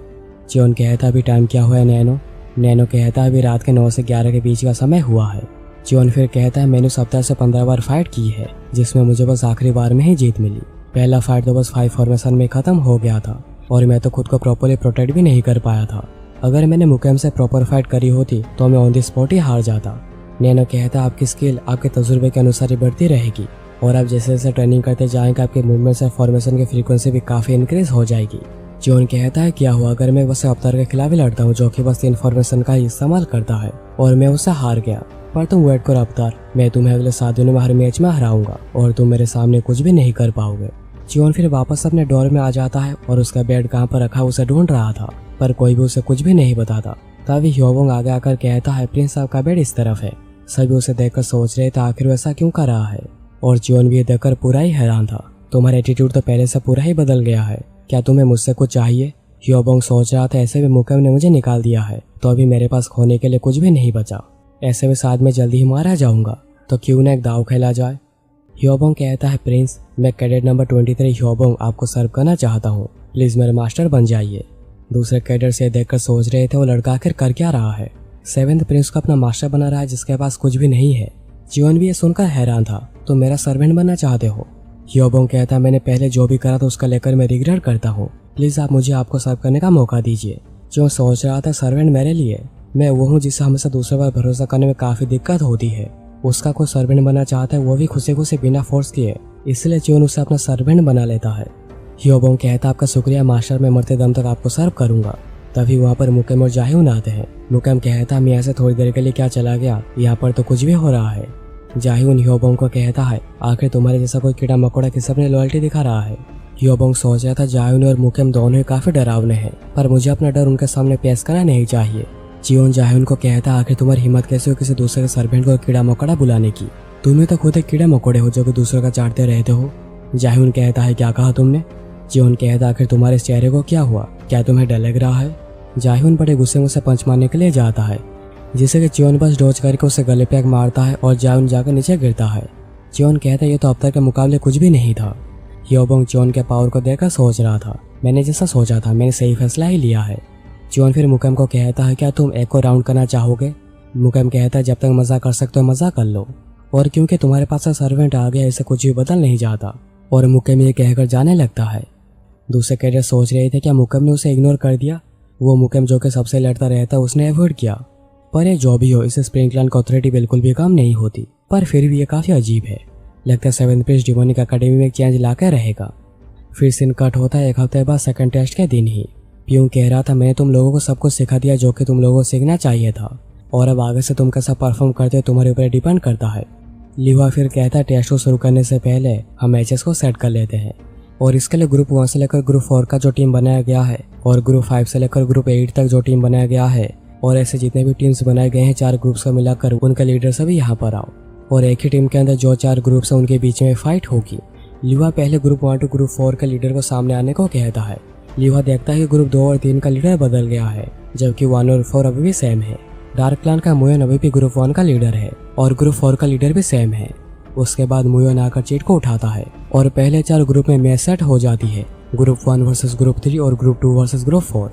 Speaker 1: चियोन कहता अभी टाइम क्या हुआ है नैनो। नैनो कहता अभी रात के 9 से 11 के बीच का समय हुआ है। चियोन फिर कहता है मैंने 17 से 15 बार फाइट की है जिसमें मुझे बस आखिरी बार में ही जीत मिली। पहला फाइट तो बस 5 फॉर्मेशन में खत्म हो गया था और मैं तो खुद को प्रॉपरली प्रोटेक्ट भी नहीं कर पाया था। अगर मैंने मुकेम से प्रॉपर फाइट करी होती तो मैं ऑन द स्पॉट ही हार जाता। नैनो कहता आपकी स्किल आपके तजुर्बे के अनुसार ही बढ़ती रहेगी और आप जैसे जैसे ट्रेनिंग करते जाएंगे आपके मूवमेंट से फॉर्मेशन की फ्रीक्वेंसी भी काफी इंक्रीज हो जाएगी। चियोन कहता है क्या हुआ अगर मैं बस अवतार के खिलाफ ही लड़ता हूँ जो कि बस इन्फॉर्मेशन का ही इस्तेमाल करता है और मैं उससे हार गया। पर तुम वेट करो अवतार, मैं तुम्हें अगले 7 दिनों में हर मैच में हराऊंगा और तुम मेरे सामने कुछ भी नहीं कर पाओगे। चियोन फिर वापस अपने डोर में आ जाता है और उसका बेड कहाँ पर रखा उसे ढूंढ रहा था, पर कोई भी उसे कुछ भी नहीं बताता। तभी ह्योबोंग आगे आकर कहता है प्रिंस साहब का बेड इस तरफ है। सभी उसे देखकर सोच रहे थे आखिर वैसा क्यों कर रहा है, और चियोन भी देखकर पूरा ही हैरान था। तुम्हारा एटीट्यूड तो पहले से पूरा ही बदल गया है, क्या तुम्हें मुझसे कुछ चाहिए। ह्योबोंग सोच रहा था ऐसे भी मुकेम ने मुझे निकाल दिया है तो अभी मेरे पास खोने के लिए कुछ भी नहीं बचा। ऐसे भी साथ में जल्दी ही मारा जाऊंगा तो क्यों ना एक दाव खेला जाए। ह्योबोंग कहता है प्रिंस मैं कैडेट नंबर 23 ह्योबोंग आपको सर्व करना चाहता हूँ, प्लीज मेरे मास्टर बन जाइए। दूसरे कैडेट से देखकर सोच रहे थे वो लड़का आखिर कर क्या रहा है। 7th प्रिंस को अपना मास्टर बना रहा है जिसके पास कुछ भी नहीं है। चियोन भी ये सुनकर हैरान था। तो मेरा सर्वेंट बनना चाहते हो। ह्योबोंग कहता मैंने पहले जो भी करा था उसका लेकर मैं रिग्रेट करता हूँ, प्लीज आप मुझे आपको सर्व करने का मौका दीजिए। जो सोच रहा था सर्वेंट मेरे लिए, मैं वो हूँ जिसे हमेशा दूसरे पर भरोसा करने में काफी दिक्कत होती है। उसका कोई सर्वेंट बनना चाहता है वो भी खुशी खुशी बिना फोर्स किए, इसलिए जियोन उसे अपना सर्वेंट बना लेता है। ह्योबोंग कहता आपका शुक्रिया मास्टर, मैं मरते दम तक आपको सर्व करूंगा। तभी वहाँ पर मुकेम और जाह्यून आते हैं। मुकेम कहता मैं ऐसे थोड़ी देर के लिए क्या चला गया, यहाँ पर तो कुछ भी हो रहा है। जाह्यून ह्योबोंग को कहता है आखिर तुम्हारे जैसा कोई कीड़ा मकोड़ा किस अपने लॉयल्टी दिखा रहा है। ह्योबोंग सोच रहा था जाह्यून और मुकेम दोनों ही काफी डरावने हैं, पर मुझे अपना डर उनके सामने पेश करना नहीं चाहिए। जियोन जाह्यून को कहता आखिर तुम्हारी हिम्मत कैसे हो किसी दूसरे के सर्वेंट को कीड़ा मकोड़ा बुलाने की। तुम्हें तो खुद एक कीड़े मकोड़े हो जो कि दूसरों का चाटते रहते हो। जाह्यून कहता है क्या कहा तुमने। जियोन कहता आखिर तुम्हारे इस चेहरे को क्या हुआ, क्या तुम्हें डर लग रहा है। जाह्यून बड़े गुस्से में उसे पंच मारने के लिए जाता है, जिसे कि जियोन बस डॉज करके उसे गले पे मारता है और जाह्यून जाकर नीचे गिरता है। जियोन कहता है ये तो अब तक के मुकाबले कुछ भी नहीं था। ह्योबोंग जियोन के पावर को देखकर सोच रहा था मैंने जैसा सोचा था, मैंने सही फैसला ही लिया है। जियोन फिर मुकेम को कहता है क्या तुम एक और राउंड करना चाहोगे। मुकेम कहता है जब तक मजा कर सकते हो मजा कर लो, और क्योंकि तुम्हारे पास सर्वेंट आ गया इसे कुछ भी बदल नहीं जाता। और मुकेम ये कहकर जाने लगता है। दूसरे कैडेट सोच रहे थे क्या मुकेम ने उसे इग्नोर कर दिया। वो मुकेम जो कि सबसे लड़ता रहता उसने अवॉइड किया। पर ये जो भी हो इसे स्प्रिंगलैंड की अथॉरिटी बिल्कुल भी कम नहीं होती, पर फिर भी ये काफी अजीब है। लगता है 7th प्रिंस डिमोनिक अकेडमी में एक चेंज लाकर रहेगा। फिर सीन कट होता है एक हफ्ते बाद सेकंड टेस्ट के दिन ही। प्यूंग कह रहा था मैंने तुम लोगों को सब कुछ सिखा दिया जो कि तुम लोगों को सीखना चाहिए था, और अब आगे से तुम कैसा परफॉर्म करते हो तुम्हारे ऊपर डिपेंड करता है। लिवा फिर कहता है टेस्ट को शुरू करने से पहले हम मैचेस को सेट कर लेते हैं, और इसके लिए ग्रुप 1 से लेकर ग्रुप 4 का जो टीम बनाया गया है और ग्रुप 5 से लेकर ग्रुप 8 तक जो टीम बनाया गया है, और ऐसे जितने भी टीम्स बनाए गए हैं 4 ग्रुप्स को मिलाकर उनके लीडर सभी यहाँ पर आओ, और एक ही टीम के अंदर जो 4 ग्रुप्स हैं उनके बीच में फाइट होगी। लिवा पहले ग्रुप 1 टू ग्रुप 4 के लीडर को सामने आने को कहता है। लिवा देखता है कि ग्रुप 2 और 3 का लीडर बदल गया है, जबकि 1 और 4 अभी भी सेम है। डार्क क्लैन का मुयोन अभी भी ग्रुप 1 का लीडर है और ग्रुप 4 का लीडर भी सेम है। उसके बाद मुयोन आकर चीट को उठाता है और पहले 4 ग्रुप में मैच सेट हो जाती है, ग्रुप 1 वर्सेस ग्रुप 3 और ग्रुप 2 वर्सेस ग्रुप 4।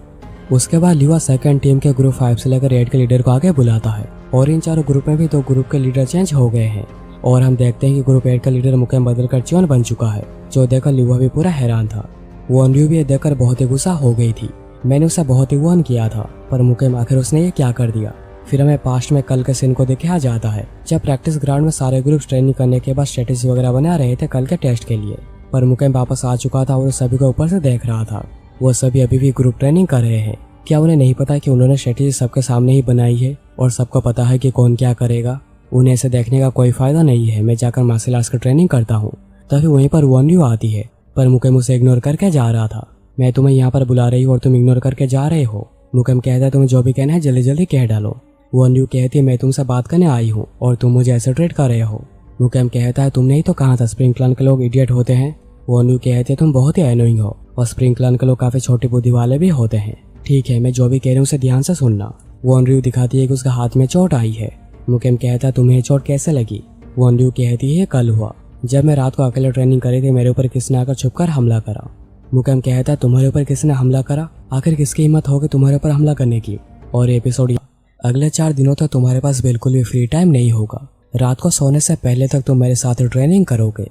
Speaker 1: उसके बाद लिवा सेकंड टीम के ग्रुप 5 से लेकर 8 के लीडर को आगे बुलाता है, और इन चारों ग्रुप में भी 2 ग्रुप के लीडर चेंज हो गए हैं, और हम देखते हैं कि ग्रुप 8 का लीडर मुकेम बदलकर जियोन बन चुका है, जो देखकर लिवा भी पूरा हैरान था। वॉन्ड्यू भी ये देखकर बहुत ही गुस्सा हो गई थी। मैंने उसे बहुत ही वार्न किया था, पर मुकेम आखिर उसने ये क्या कर दिया। फिर हमें पास्ट में कल के सीन को दिखाया जाता है, जब प्रैक्टिस ग्राउंड में सारे ग्रुप ट्रेनिंग करने के बाद स्ट्रेटेजी वगैरह बना रहे थे कल के टेस्ट के लिए, पर मुकेम वापस आ चुका था और सभी को ऊपर से देख रहा था। वो सभी अभी भी ग्रुप ट्रेनिंग कर रहे हैं। क्या उन्हें नहीं पता कि उन्होंने स्ट्रेटेजी सबके सामने ही बनाई है और सबको पता है कि कौन क्या करेगा। उन्हें ऐसे देखने का कोई फायदा नहीं है, मैं जाकर मार्शल आर्ट्स की ट्रेनिंग करता हूँ। तभी वहीं पर वॉन्ड्यू आती है, पर मुकेम उसे इग्नोर करके जा रहा था। मैं तुम्हें यहाँ पर बुला रही हूँ और तुम इग्नोर करके जा रहे हो। मुकेम कहता है तुम्हें जो भी कहना है जल्दी जल्दी कह डालो। वॉन्ड्यू कहती है मैं तुमसे बात करने आई हूँ और तुम मुझे ऐसे ट्रीट कर रहे हो। मुकेम कहता है तुमने ही तो कहा था स्प्रिंग क्लैन के लोग इडियट होते हैं। वॉन्ड्यू कहती है तुम बहुत ही एनोइंग हो और स्प्रिंग क्लैन के लोग काफी छोटी बुद्धि वाले भी होते हैं। ठीक है, मैं जो भी कह रही हूँ उसे ध्यान से सुनना। वॉन्ड्यू दिखाती है कि उसका हाथ में चोट आई है। मुकेम कहता है तुम्हें चोट कैसे लगी। वॉन्ड्यू कहती है कल हुआ, जब मैं रात को अकेले ट्रेनिंग करी थी मेरे ऊपर किसने आकर छुपकर हमला करा। मुकेम कहता है तुम्हारे ऊपर किसने हमला करा, आखिर किसकी हिम्मत होगी तुम्हारे ऊपर हमला करने की। और एपिसोड अगले 4 दिनों तक तुम्हारे पास बिल्कुल भी फ्री टाइम नहीं होगा। रात को सोने से पहले तक तुम मेरे साथ ट्रेनिंग करोगे।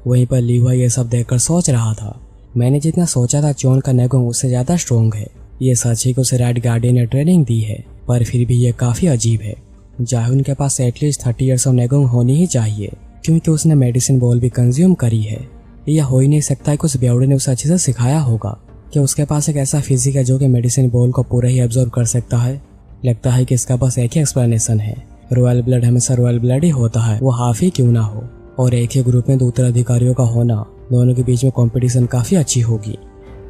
Speaker 1: वहीं पर लीवा ये सब देखकर सोच रहा था मैंने जितना सोचा था जियोन का नेगोंग उससे ज्यादा स्ट्रोंग है। ये सच ही को उसे रेड गार्डियन ने ट्रेनिंग दी है, पर फिर भी ये काफी अजीब है। जाह्यून के पास एटलीस्ट 30 ईयर्स ऑफ नेगोंग होनी ही चाहिए, क्योंकि उसने मेडिसिन बॉल भी कंज्यूम करी है। यह हो ही नहीं सकता कि उस बेवड़े ने उसे अच्छे से सिखाया होगा कि उसके पास एक ऐसा फिजिक है जो कि मेडिसिन बॉल को पूरा ही एब्जॉर्ब कर सकता है। लगता है कि इसका बस एक ही एक्सप्लेनेशन है, रॉयल ब्लड हमेशा रॉयल ब्लड ही होता है, वो हाफ ही क्यों ना हो। और एक ही ग्रुप में 2 उत्तराधिकारियों का होना, दोनों के बीच में कंपटीशन काफी अच्छी होगी।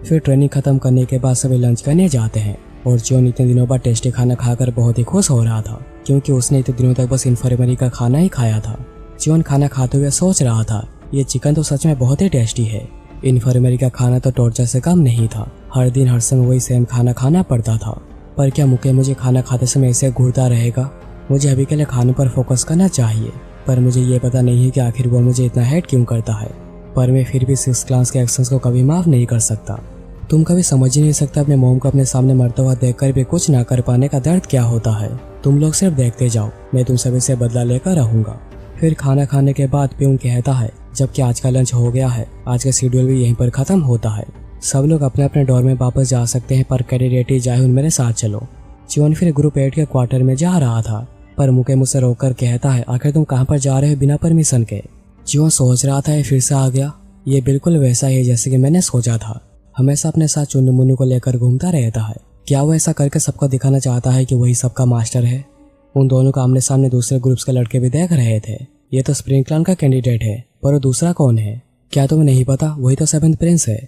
Speaker 1: फिर ट्रेनिंग खत्म करने के बाद सभी लंच करने जाते हैं, और जियोन इतने दिनों बाद टेस्टी खाना खाकर बहुत ही खुश हो रहा था, क्योंकि उसने इतने दिनों तक बस इन्फर्मरी का खाना ही खाया था। जियोन खाना खाते हुए सोच रहा था ये चिकन तो सच में बहुत ही टेस्टी है। इन्फर्मरी का खाना तो टॉर्चर से कम नहीं था, हर दिन हर समय वही सेम खाना खाना पड़ता था। पर क्या मुकेम मुझे खाना खाते समय ऐसे घूरता रहेगा। मुझे अभी के लिए खाने पर फोकस करना चाहिए, पर मुझे ये पता नहीं है कि आखिर वो मुझे इतना हेट क्यों करता है। पर मैं फिर भी 6 क्लास के एक्शंस को कभी माफ नहीं कर सकता। तुम कभी समझ ही नहीं सकता अपने मोम को अपने सामने मरता हुआ देखकर भी कुछ ना कर पाने का दर्द क्या होता है। तुम लोग सिर्फ देखते जाओ, मैं तुम सभी से बदला लेकर रहूंगा। फिर खाना खाने के बाद प्यूंग कहता है जबकि आज का लंच हो गया है, आज का शेड्यूल भी यहीं पर खत्म होता है। सब लोग अपने अपने डोर में वापस जा सकते हैं, पर कैंडिडेट जाहुन मेरे साथ चलो। जियोन फिर ग्रुप 8 के क्वार्टर में जा रहा था, पर मुकेम उसे रोककर कहता है आखिर तुम कहाँ पर जा रहे हो बिना परमिशन के। जियोन सोच रहा था ये फिर से आ गया। ये बिल्कुल वैसा ही है जैसे कि मैंने सोचा था। हमेशा अपने साथ चुन्नू मुन्नू को लेकर घूमता रहता है। क्या वो ऐसा करके सबको दिखाना चाहता है कि वही सबका मास्टर है? उन दोनों को आमने सामने दूसरे ग्रुप्स के लड़के भी देख रहे थे। ये तो स्प्रिंग क्लान का कैंडिडेट है, पर वो दूसरा कौन है? क्या तुम्हें नहीं पता? वही तो 7th प्रिंस है।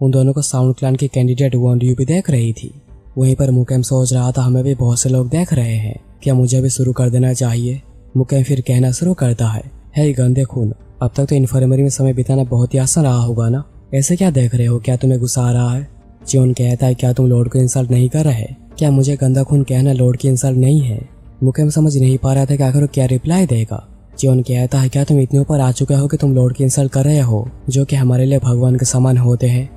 Speaker 1: उन दोनों को साउंड क्लान की कैंडिडेट वॉन्ड्यू भी देख रही थी। वहीं पर मुकेम सोच रहा था हमें भी बहुत से लोग देख रहे हैं, क्या मुझे भी शुरू कर देना चाहिए? मुकेम फिर कहना शुरू करता है, हे गंदे खून, अब तक तो इन्फर्मरी में समय बिताना बहुत ही आसान रहा होगा ना? ऐसे क्या देख रहे हो? क्या तुम्हें गुस्सा आ रहा है? जियोन कहता है क्या तुम लॉर्ड को इंसल्ट नहीं कर रहे? क्या मुझे गंदा खून कहना लॉर्ड की इंसल्ट नहीं है? मुकेम समझ नहीं पा रहा था कि आखिर वो क्या रिप्लाई देगा। जियोन कहता है क्या तुम इतने ऊपर आ चुके हो कि तुम लॉर्ड की इंसल्ट कर रहे हो, जो कि हमारे लिए भगवान के समान होते हैं?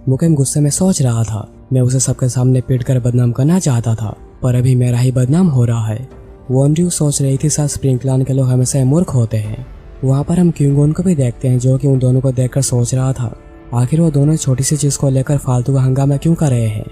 Speaker 1: मुकेम गुस्से में सोच रहा था, मैं उसे सबके सामने पीट कर बदनाम करना चाहता था, पर अभी मेरा ही बदनाम हो रहा है। वॉन्ड्यू सोच रही थी शायद स्प्रिंग क्लान के लोग हमेशा मूर्ख होते हैं। वहाँ पर हम क्यूंगोन को भी देखते हैं, जो कि उन दोनों को देखकर सोच रहा था आखिर वो दोनों छोटी सी चीज को लेकर फालतू का हंगामा क्यों कर रहे हैं।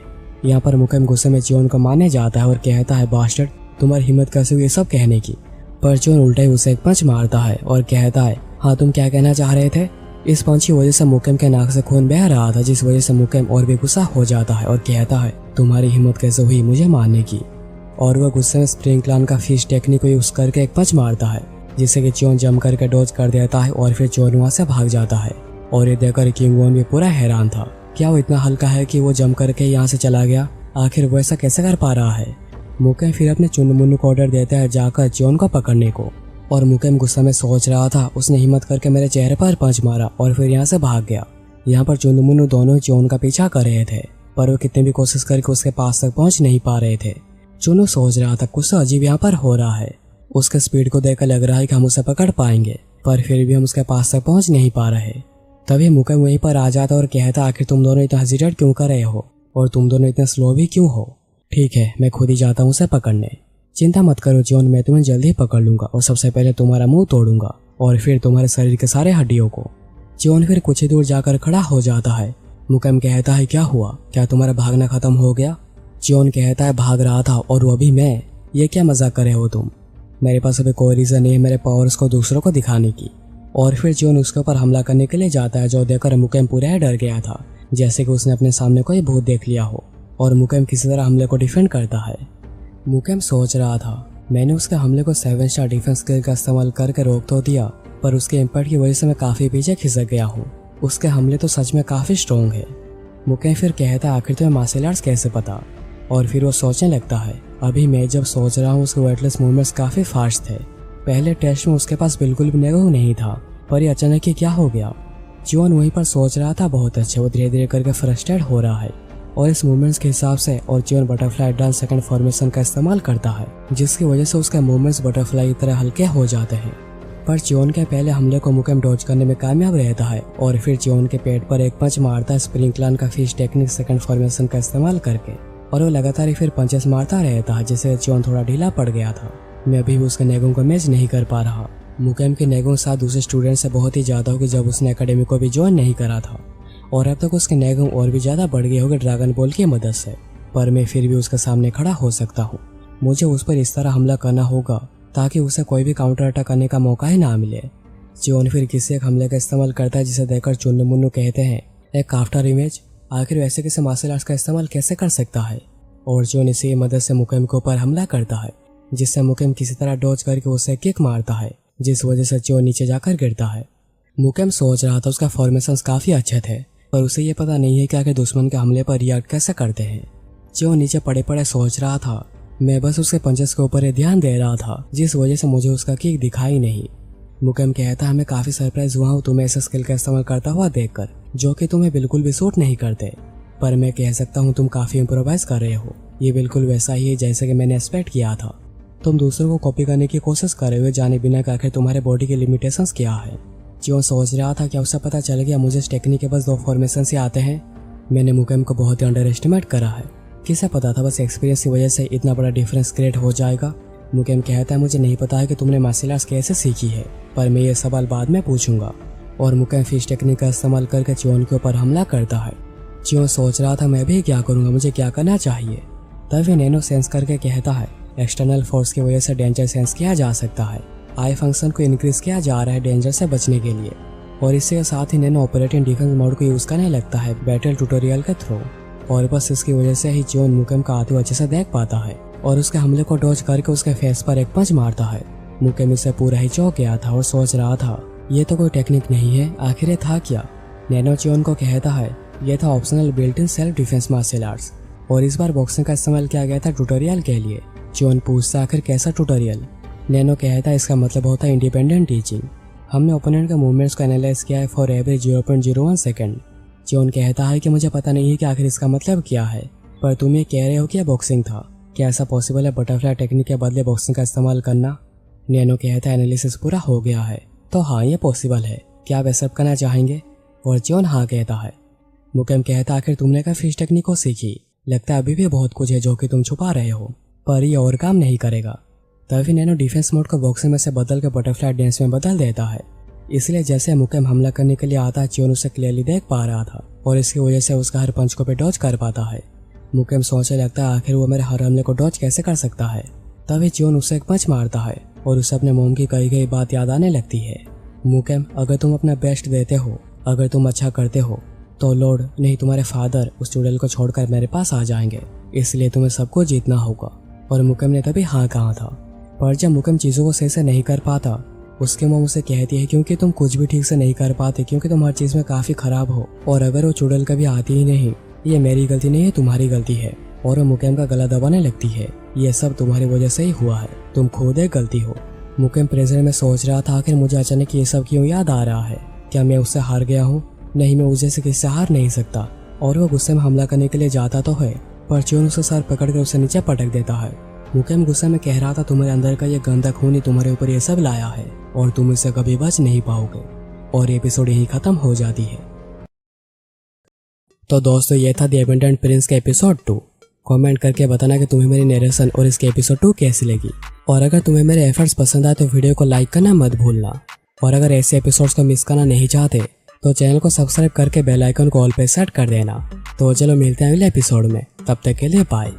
Speaker 1: यहाँ पर मुकेम गुस्से में जियोन को मारने जाता है और कहता है बास्टर्ड, तुम्हारी हिम्मत कैसे हुई ये सब कहने की? पर जियोन उल्टा ही उसे एक पंच मारता है और कहता है हाँ तुम क्या कहना चाह रहे थे? इस पंच की वजह से मुकेम के नाक से खून बह रहा था, जिस वजह से मुकेम और भी गुस्सा हो जाता है और कहता है तुम्हारी हिम्मत कैसे हुई मुझे मारने की? और वह गुस्से में स्प्रिंग क्लान का फिश टेक्निक को यूज करके एक पंच मारता है, जिससे कि जियोन जम करके डॉज कर देता है और फिर जियोन वहां से भाग जाता है। और ये देखकर किंगवॉन भी पूरा हैरान था, क्या वो इतना हल्का है कि वो जम करके यहाँ से चला गया? आखिर वो ऐसा कैसे कर पा रहा है? मुकेम फिर अपने चुन्नू मुन्नू को ऑर्डर देता है जाकर जियोन को पकड़ने को, और मुकेम गुस्सा में सोच रहा था उसने हिम्मत करके मेरे चेहरे पर पंच मारा और फिर यहाँ से भाग गया। यहाँ पर चुन्नू मुन्नू दोनों जियोन का पीछा कर रहे थे, पर वो कितने भी कोशिश करके उसके पास तक पहुँच नहीं पा रहे थे। चुन्नू सोच रहा था कुछ तो अजीब यहाँ पर हो रहा है। उसके स्पीड को देखकर लग रहा है कि हम उसे पकड़ पाएंगे, पर फिर भी हम उसके पास तक पहुँच नहीं पा रहे। तभी मुकेम वहीं पर आ जाता और कहता आखिर तुम दोनों इतना हेजिटेट क्यों कर रहे हो और तुम दोनों इतने स्लो भी क्यों हो? ठीक है, मैं खुद ही जाता हूँ उसे पकड़ने। चिंता मत करो जियोन, मैं तुम्हें जल्दी ही पकड़ लूंगा और सबसे पहले तुम्हारा मुंह तोड़ूंगा और फिर तुम्हारे शरीर के सारे हड्डियों को। जियोन फिर कुछ ही दूर जाकर खड़ा हो जाता है। मुकेम कहता है क्या हुआ, क्या तुम्हारा भागना खत्म हो गया? जियोन कहता है भाग रहा था और वो भी मैं। ये क्या मजाक कर रहे हो तुम? मेरे पास अभी कोई रीजन नहीं है मेरे पावर्स को दूसरों को दिखाने की। और फिर जियोन उसके ऊपर हमला करने के लिए जाता है, जो देखकर मुकेम पूरा डर गया था, जैसे कि उसने अपने सामने कोई भूत देख लिया हो। और मुकेम किसी तरह हमले को डिफेंड करता है। मुकेम सोच रहा था मैंने उसके हमले को 7 स्टार डिफेंस स्किल का इस्तेमाल करके रोक तो दिया, पर उसके इम्पैक्ट की वजह से मैं काफी पीछे खिसक गया हूँ। उसके हमले तो सच में काफी स्ट्रॉन्ग है। मुकेम फिर कहता है आखिर तुम्हें मार्शल आर्ट्स कैसे पता? और फिर वो सोचने लगता है अभी मैं जब सोच रहा हूँ उसके वेटलेस मूवमेंट्स काफी फास्ट थे। पहले टेस्ट में उसके पास बिल्कुल भी नेगो नहीं था, पर ये अचानक ही क्या हो गया? जियोन वहीं पर सोच रहा था बहुत अच्छे, वो धीरे धीरे करके फ्रस्ट्रेट हो रहा है और इस मूवमेंट्स के हिसाब से। और जियोन बटरफ्लाई डांस सेकंड फॉर्मेशन का इस्तेमाल करता है, जिसकी वजह से उसके मूवमेंट्स बटरफ्लाई की तरह हल्के हो जाते हैं। पर जियोन के पहले हमले को मुकेम डॉज करने में कामयाब रहता है और फिर जियोन के पेट पर एक पंच मारता है स्प्रिंग क्लान का फिश टेक्निक सेकंड फॉर्मेशन का इस्तेमाल करके, और वो लगातार ही फिर पंचेस मारता रहता है, जिससे जियोन थोड़ा ढीला पड़ गया था। मैं अभी भी उसके नेगों को मैच नहीं कर पा रहा। मुकेम के नेगों साथ दूसरे स्टूडेंट से बहुत ही ज्यादा होगी जब उसने एकेडमी को भी ज्वाइन नहीं करा था, और अब तक उसके नेगों और भी ज्यादा बढ़ गए होंगे ड्रैगन बॉल की मदद से। पर मैं फिर भी उसके सामने खड़ा हो सकता हूँ। मुझे उस पर इस तरह हमला करना होगा ताकि उसे कोई भी काउंटर अटैक करने का मौका ही ना मिले। जियोन फिर किसी एक हमले का इस्तेमाल करता है, जिसे देखकर चुन्नू मुन्नू कहते हैं एक आफ्टर इमेज। आखिर वैसे किसी मार्शल आर्ट्स का इस्तेमाल कैसे कर सकता है? और जियोन इसी मदद से मुकेम के ऊपर हमला करता है, जिससे मुकेम किसी तरह डॉज करके उसे किक मारता है, जिस वजह से जियोन नीचे जाकर गिरता है। मुकेम सोच रहा था उसका फॉर्मेशंस काफी अच्छे थे, पर उसे ये पता नहीं है कि आखिर दुश्मन के हमले पर रिएक्ट कैसे करते हैं। जियोन नीचे पड़े पड़े सोच रहा था, मैं बस उसके पंचेस के ऊपर ध्यान दे रहा था, जिस वजह से मुझे उसका किक दिखाई नहीं। मुकेम कहता है मैं काफी सरप्राइज हुआ हूँ तुम्हें ऐसा स्किल का इस्तेमाल करता हुआ देखकर, जो कि तुम्हें बिल्कुल भी सूट नहीं करते। पर मैं कह सकता हूँ तुम काफी इम्प्रोवाइज कर रहे हो। ये बिल्कुल वैसा ही है जैसे कि मैंने एक्सपेक्ट किया था। तुम दूसरों को कॉपी करने की कोशिश कर रहे हुए जाने बिना कि आखिर तुम्हारे बॉडी के लिमिटेशंस क्या है। जियोन सोच रहा था क्या उसे पता चल गया मुझे इस टेक्निक के बस 2 फॉर्मेशन से आते हैं। मैंने मुकेम को बहुत ही अंडर एस्टिमेट करा है। किसे पता था बस एक्सपीरियंस की वजह से इतना बड़ा डिफरेंस क्रिएट हो जाएगा। मुकेम कहता है मुझे नहीं पता है कि तुमने मार्शल आर्ट्स कैसे सीखी है, पर मैं ये सवाल बाद में पूछूंगा। और मुकेम फिश टेक्निक का इस्तेमाल करके जियोन के ऊपर हमला करता है। चियोन सोच रहा था मैं भी क्या करूँगा, मुझे क्या करना चाहिए। तभी नैनो सेंस करके कहता है एक्सटर्नल फोर्स की वजह से डेंजर सेंस किया जा सकता है। आई फंक्शन को इंक्रीज किया जा रहा है डेंजर से बचने के लिए। और इसके साथ ही नैनो ऑपरेटिंग डिफेंस मोड को यूज करने लगता है बैटल ट्यूटोरियल के थ्रू। और बस इसकी वजह से ही चियोन मुकेम का आते हुए अच्छे से देख पाता है और उसके हमले को डॉज करके उसके फेस पर एक पंच मारता है। मुकेम इससे पूरा ही चौंक गया था और सोच रहा था ये तो कोई टेक्निक नहीं है, आखिर ये था क्या। नैनो चियोन को कहता है ये था optional built in self defence martial arts और इस बार बॉक्सिंग का इस्तेमाल किया गया था ट्यूटोरियल के लिए। चियोन पूछता आखिर कैसा ट्यूटोरियल। नैनो कहता है इसका मतलब होता है इंडिपेंडेंट टीचिंग। हमने ओपोनेंट के मूवमेंट्स को एनालाइज किया है फॉर एवरी 0.01 सेकेंड। चियोन कहता है कि मुझे पता नहीं है कि आखिर इसका मतलब क्या है, पर तुम ये कह रहे हो कि यह बॉक्सिंग था। क्या ऐसा पॉसिबल है बटरफ्लाई टेक्निक के बदले बॉक्सिंग का इस्तेमाल करना। नैनो कहता है एनालिसिस पूरा हो गया है तो हाँ ये पॉसिबल है, क्या आप ऐसा करना चाहेंगे। और चियोन हाँ कहता है। मुकेम कहता आखिर तुमने क्या फिश टेक्निक को सीखी, लगता है अभी भी बहुत कुछ है जो कि तुम छुपा रहे हो, पर ये और काम नहीं करेगा। तभी नैनो डिफेंस मोड को बॉक्सिंग में से बदल के बटरफ्लाई डांस में बदल देता है। इसलिए जैसे मुकेम हमला करने के लिए आता है चियोन उसे क्लियरली देख पा रहा था और इसकी वजह से उसका हर पंच को पे डॉज कर पाता है। मुकेम सोचने लगता है आखिर वो मेरे हर हमले को डॉज कैसे कर सकता है। तभी चियोन उसे एक पंच मारता है और उसे अपने मोम की कही गई बात याद आने लगती है। मुकेम अगर तुम अपना बेस्ट देते हो, अगर तुम अच्छा करते हो तो लॉर्ड नहीं तुम्हारे फादर उस चुड़ैल को छोड़कर मेरे पास आ जाएंगे, इसलिए तुम्हें सबको जीतना होगा। और मुकेम ने तभी हाँ कहा था। पर जब मुकेम चीज़ों को सही से नहीं कर पाता उसके मोम उसे कहती है क्योंकि तुम कुछ भी ठीक से नहीं कर पाते, क्योंकि तुम हर चीज़ में काफ़ी खराब हो और अगर वो चुड़ैल कभी आती ही नहीं, ये मेरी गलती नहीं है तुम्हारी गलती है। और वो मुकेम का गला दबाने लगती है, ये सब तुम्हारी वजह से ही हुआ है, तुम खुद एक गलती हो। मुकेम प्रेशर में सोच रहा था आखिर मुझे अचानक ये सब क्यों याद आ रहा है, क्या मैं उससे हार गया हूँ। नहीं मैं उसे से किससे हार नहीं सकता। और वो गुस्से में हमला करने के लिए जाता तो है पर चियोन उसे सर पकड़कर उसे नीचे पटक देता है। मुकेम गुस्से में कह रहा था तुम्हारे अंदर का ये गंदा खून ही तुम्हारे ऊपर ये सब लाया है और तुम इससे कभी बच नहीं पाओगे। और एपिसोड यही खत्म हो जाती है। तो दोस्तों ये था द एबंडेंट प्रिंस का एपिसोड 2। कमेंट करके बताना कि तुम्हें मेरी नरेशन और इसके एपिसोड 2 कैसी लगी। और अगर तुम्हें मेरे एफर्ट्स पसंद आए तो वीडियो को लाइक करना मत भूलना। और अगर ऐसे एपिसोड्स को मिस करना नहीं चाहते तो चैनल को सब्सक्राइब करके बेल आइकन को ऑल पे सेट कर देना। तो चलो मिलते हैं अगले एपिसोड में, तब तक के लिए बाय।